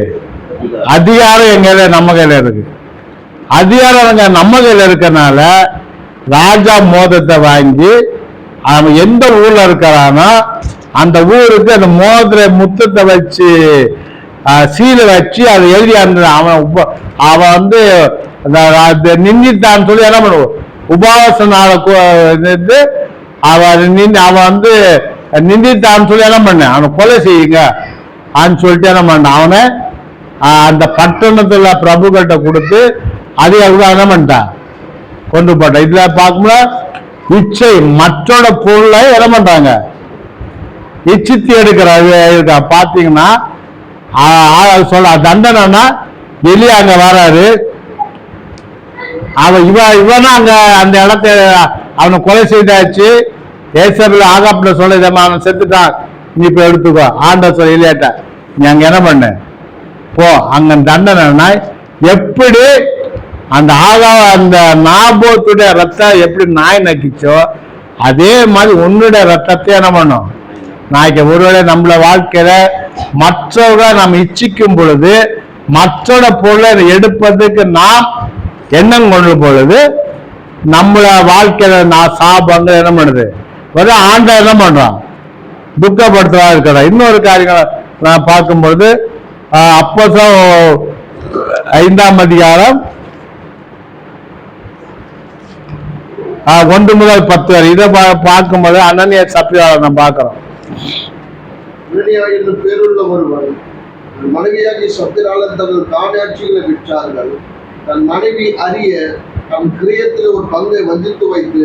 அதிகாரம் எங்க கையில, நம்ம கையில இருக்கு. அதிகாரம் நம்ம கையில இருக்கனால ராஜா மோதிரத்தை வாங்கி அவன் எந்த ஊர்ல இருக்கிறானோ அந்த ஊருக்கு அந்த மோதிர முத்தத்தை வச்சு சீலை வச்சு அதை எழுதி அவன் நிந்தித்தான் சொல்லி என்ன பண்ணுவோம், உபவாச நாளை அவன் நிந்தித்தான் சொல்லி என்ன பண்ண, அவனை கொலை செய்யுங்க அப்படின்னு சொல்லிட்டு என்ன பண்ண, அவனை அந்த பட்டணத்துல பிரபுகிட்ட கொடுத்து அதிகாரிகள் என்ன பண்ணிட்டான், கொண்டு போட்டான். இதுல பார்க்கும்போது இச்சை மற்றோட பொருளை என்ன பண்றாங்க, இச்சித்து எடுக்கிற பாத்தீங்கன்னா சொல்ல தண்டனைனா வெளியே அங்க வராரு, இவனா அங்க அந்த இடத்த அவனை கொலை செய்தாச்சு. ஏசபேல் ஆகாப்புல சொல்ல, அவன் செத்துட்டான், நீ இப்ப எடுத்துக்கோ. ஆண்டவர் சொல்ல, இல்லையாட்ட நீ அங்க என்ன பண்ண போ, அங்க தண்டனைனா எப்படி அந்த அந்த நாபோத்துடைய ரத்தம் எப்படி நாய் நக்கிச்சோ அதே மாதிரி உன்னுடைய ரத்தத்தை என்ன பண்ணும் நாய்க்கு. ஒருவேளை நம்மள வாழ்க்கையில மற்றவங்க நம்ம இச்சிக்கும் பொழுது, மற்றோட பொருளை எடுப்பதுக்கு நாம் எண்ணம் கொள்ளும் பொழுது, நம்மள வாழ்க்கையில நான் சாபங்கள் என்ன பண்ணுது, ஒரு ஆண்டை என்ன பண்றான், துக்கப்படுத்துவா இருக்கிற. இன்னொரு காரியங்களை நான் பார்க்கும்பொழுது அப்போஸ்தலர் 5ஆம் அதிகாரம் 1 முதல் 10 வரை இதை பார்க்கும்போது அனனியா சப்பிராவை நம்ம பார்க்கிறோம். அனனியா என்னும் பேருள்ள ஒருவன் மனைவியாகிய சப்பிராளன் தங்கள் காணியாட்சிகளை விற்றார்கள். தன் மனைவி அறிய தன் கிரியத்தில் ஒரு பங்கை வஞ்சித்து வைத்து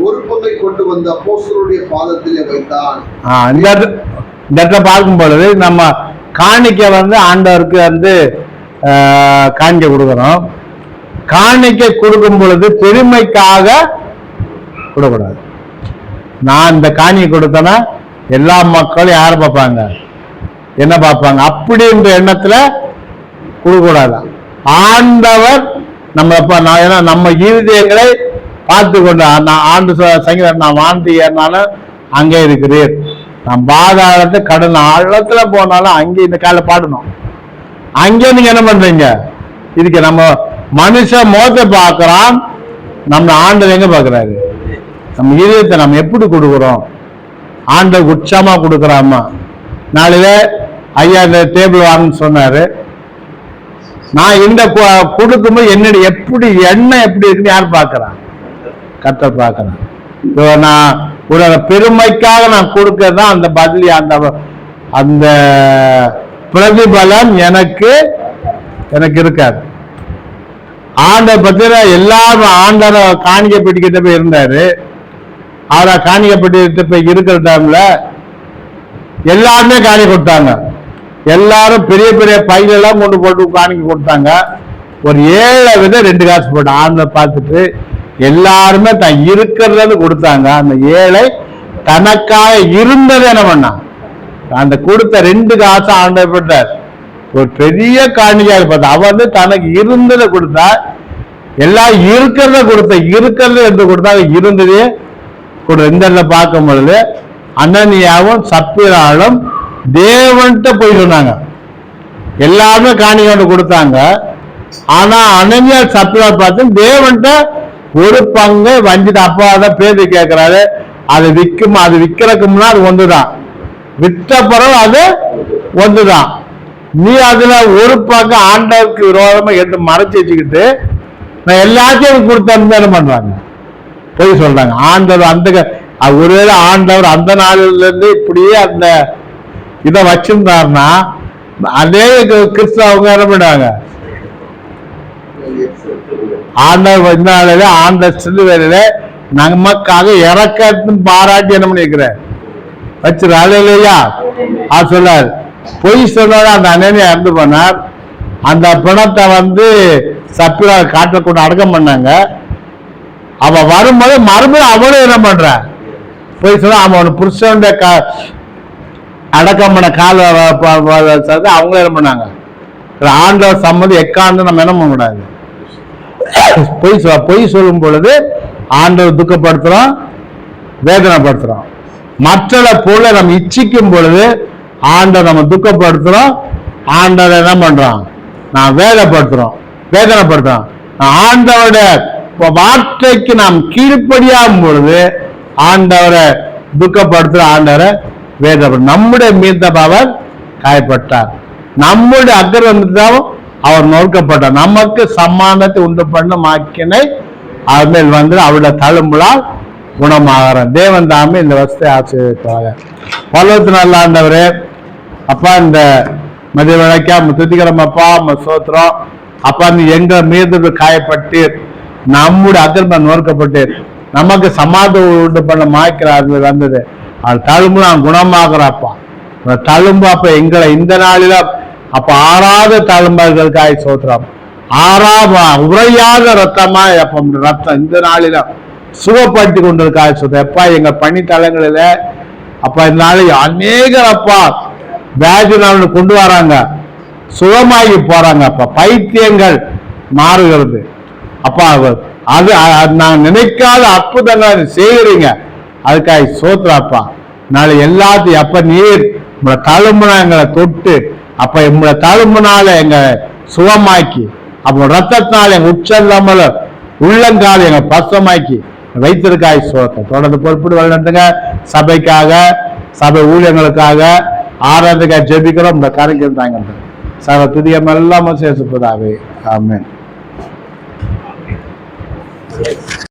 ஒரு பங்கை கொண்டு வந்து அப்போஸ்தலருடைய பாதத்திலே வைத்தான். இந்த இடத்துல பார்க்கும் பொழுது நம்ம காணிக்க ஆண்டவருக்கு காணிக்க கொடுக்கணும். காணிக்க கொடுக்கும் பொழுது பெருமைக்காக கொடுக்கூடாது. நான் இந்த காணிக்கை கொடுத்தேன்னா எல்லா மக்களும் யாரை பார்ப்பாங்க, என்ன பார்ப்பாங்க, அப்படின்ற எண்ணத்துல கொடுக்கூடாது. ஆண்டவர் நம்ம இருதயங்களை பார்த்து கொண்டு ஆண்டு சங்கீதம், நான் வாந்தி ஏறினாலும் அங்கே இருக்கிறீர், நான் பாதாளத்தை கடல் ஆழத்துல போனாலும் அங்கே இந்த காலை பாடணும். அங்கே நீங்க என்ன பண்றீங்க, இதுக்கு நம்ம மனுஷன் மோத்தை பார்க்கிறான், நம்ம ஆண்டவர் எங்க பார்க்கிறாரு, நம்ம இதயத்தை நம்ம எப்படி கொடுக்குறோம், ஆண்டவர் உற்சாகமா கொடுக்குறாமா. நாளையில ஐயா இந்த டேபிள் வாங்கன்னு சொன்னாரு, நான் இந்த கொடுக்கும்போது என்னுடைய எப்படி எண்ணெய் எப்படி இருக்குன்னு யார் பார்க்கிறான், கர்த்தர் பார்க்கிறான். நான் ஒரு பெருமைக்காக நான் கொடுக்கறதான் அந்த பதில், அந்த பிரதிபலன் எனக்கு இருக்காது. ஆண்டவர் பத்திர எல்லாரும் ஆண்டவர் காணிக்கை பெட்டிக்கிட்ட போய் இருந்தாரு. அவரை காணிக்கை பெட்டிக்கிட்ட போய் இருக்கிற டைம்ல எல்லாருமே காணிக்கை கொடுத்தாங்க. எல்லாரும் பெரிய பெரிய பையெல்லாம் கொண்டு போட்டு காணிக்கை கொடுத்தாங்க. ஒரு 7 வித 2 காசு போட்டு ஆண்டவர் பார்த்துட்டு எல்லாருமே தான் இருக்கிறது கொடுத்தாங்க. அந்த 7 தனக்காக இருந்தது என்ன பண்ணான், அந்த கொடுத்த 2 காசு ஆண்டவர் போட்டார். ஒரு பெரிய காணிக்கையாக பார்த்தா அவன் தனக்கு இருந்ததை கொடுத்தா, எல்லாம் இருக்கிறத கொடுத்த, இருக்கிறது என்று கொடுத்தா இருந்ததே கொடு. இந்த பார்க்கும் பொழுது அனனியாவும் சப்பீராலும் தேவன்கிட்ட போய் சொன்னாங்க. எல்லாருமே காணிக்கை கொடுத்தாங்க. ஆனா அனனியா சப்பீரா பார்த்து தேவன்கிட்ட ஒரு பங்கு வஞ்சிட்டு அப்பாதான் பேரு கேட்கிறாரு. அது விற்கும், அது விற்கிறதுக்கு முன்னா அது ஒன்றுதான், விற்ற பிறகு அது ஒன்றுதான். நீ அதுல ஒரு பங்கு ஆண்டவருக்கு விரோதமா எடுத்து மறைச்சு வச்சுக்கிட்டு நான் எல்லாத்தையும் கொடுத்தேன்னு என்ன பண்றாங்க, போய் சொல்றாங்க. ஆண்டவர் அந்த ஒருவேளை ஆண்டவர் அந்த நாளில இருந்து இப்படியே அந்த இதை வச்சிருந்தாருன்னா அதே கிறிஸ்தவங்க என்ன பண்ணுவாங்க, ஆண்டவர் வந்தால ஆண்ட சிலுவையில நமக்காக இறக்கத்து பாராட்டி என்ன பண்ணிருக்கிறேன் வச்சிருக்காரு இல்லையா. அது சொல்லார். பொய் சொன்னாரு. அந்த அண்ணனையா இறந்து போனார். அந்த பிணத்தை சப்பீரா காட்டுல கொண்டு அடக்கம் பண்ணாங்க. அவ வரும்போது மறுபடியும் அவனும் என்ன பண்ற, பொய் சொன்னா அவன் புருஷனுடைய அடக்கம் பண்ண கால அவங்களும் என்ன பண்ணாங்க. ஆண்டவர் சம்மதி எக்காண்டு நம்ம என்ன பண்ண கூடாது, பொய் சொல்லும் பொழுது ஆண்டவர் துக்கப்படுத்துறோம், வேதனைப்படுத்துறோம். மற்றதை போல நம்ம இச்சிக்கும் பொழுது ஆண்டவர் நம்ம துக்கப்படுத்துறோம், ஆண்டவர் என்ன பண்றோம், நான் வேதனைப்படுத்துறோம். ஆண்டவருடைய வார்த்தைக்கு நாம் கீழ்ப்படியாகும் பொழுது ஆண்டவரை துக்கப்படுத்துற, ஆண்டவரை வேதனைப்படுத்த. நம்முடைய மீத அவர் காயப்பட்டார், நம்முடைய அக்கிரமத்தால் அவர் நோக்கப்பட்டார். நமக்கு சமாதானத்தை உண்டு பண்ண மாக்கினை அவர் மேல் அவருடைய தழும்புலால் குணமாகிற தேவன் தாமே இந்த வசத்தை ஆசீர்வதிப்பாங்க. பலவத்து நல்ல ஆண்டவரே, அப்பா இந்த மதிய விளக்கா துதிக்கிறோம். அப்பா சோத்திரம். அப்பா நீ எங்க மீது காயப்பட்டு நம்முடைய அக்கிரமம் நோக்கப்பட்டு நமக்கு சமாதானம் உண்டு பண்ண மாய்க்கிறார் வந்தது. அது தழும்பு நான் குணமாகறப்பா. தழும்பு அப்ப எங்களை இந்த நாளில அப்ப ஆறாத தழும்பர்களுக்காய் சோத்திரம். உரையாத ரத்தமா ரத்தம் இந்த நாளில சுகப்படுத்தி கொண்டிருக்காய் சொல்ற. அப்பா எங்க பணித்தலங்களில அப்பா இந்த நாளைக்கு அநேகர் அப்பா வியாதி நாள் கொண்டு வராங்க, சுகமாகி போறாங்க. அப்பா பைத்தியங்கள் மாறுகிறது. அப்பா அது நான் நினைக்காத அற்புதங்கள் செய்கிறீங்க, அதுக்காக சோத்திரப்பா. நாளை எல்லாத்தையும் அப்ப நீர் உங்களை தழும்புனா எங்களை தொட்டு அப்ப உங்களை தழும்புனால எங்க சுகமாக்கி, அப்போ ரத்தத்தினால எங்க உச்சல்லாமல் உள்ளங்கால எங்க பசமாக்கி வைத்திருக்காய் சோத்திரம். தொடர்ந்து பொறுப்பிட்டு வளர்ந்துங்க. சபைக்காக, சபை ஊழியங்களுக்காக, ஆராதனைக்காக ஜெபிக்கிறோம். இந்த காரியம் தாங்க சபை துதியம் எல்லாமே சேர்த்துப்பதாவே. ஆமென்.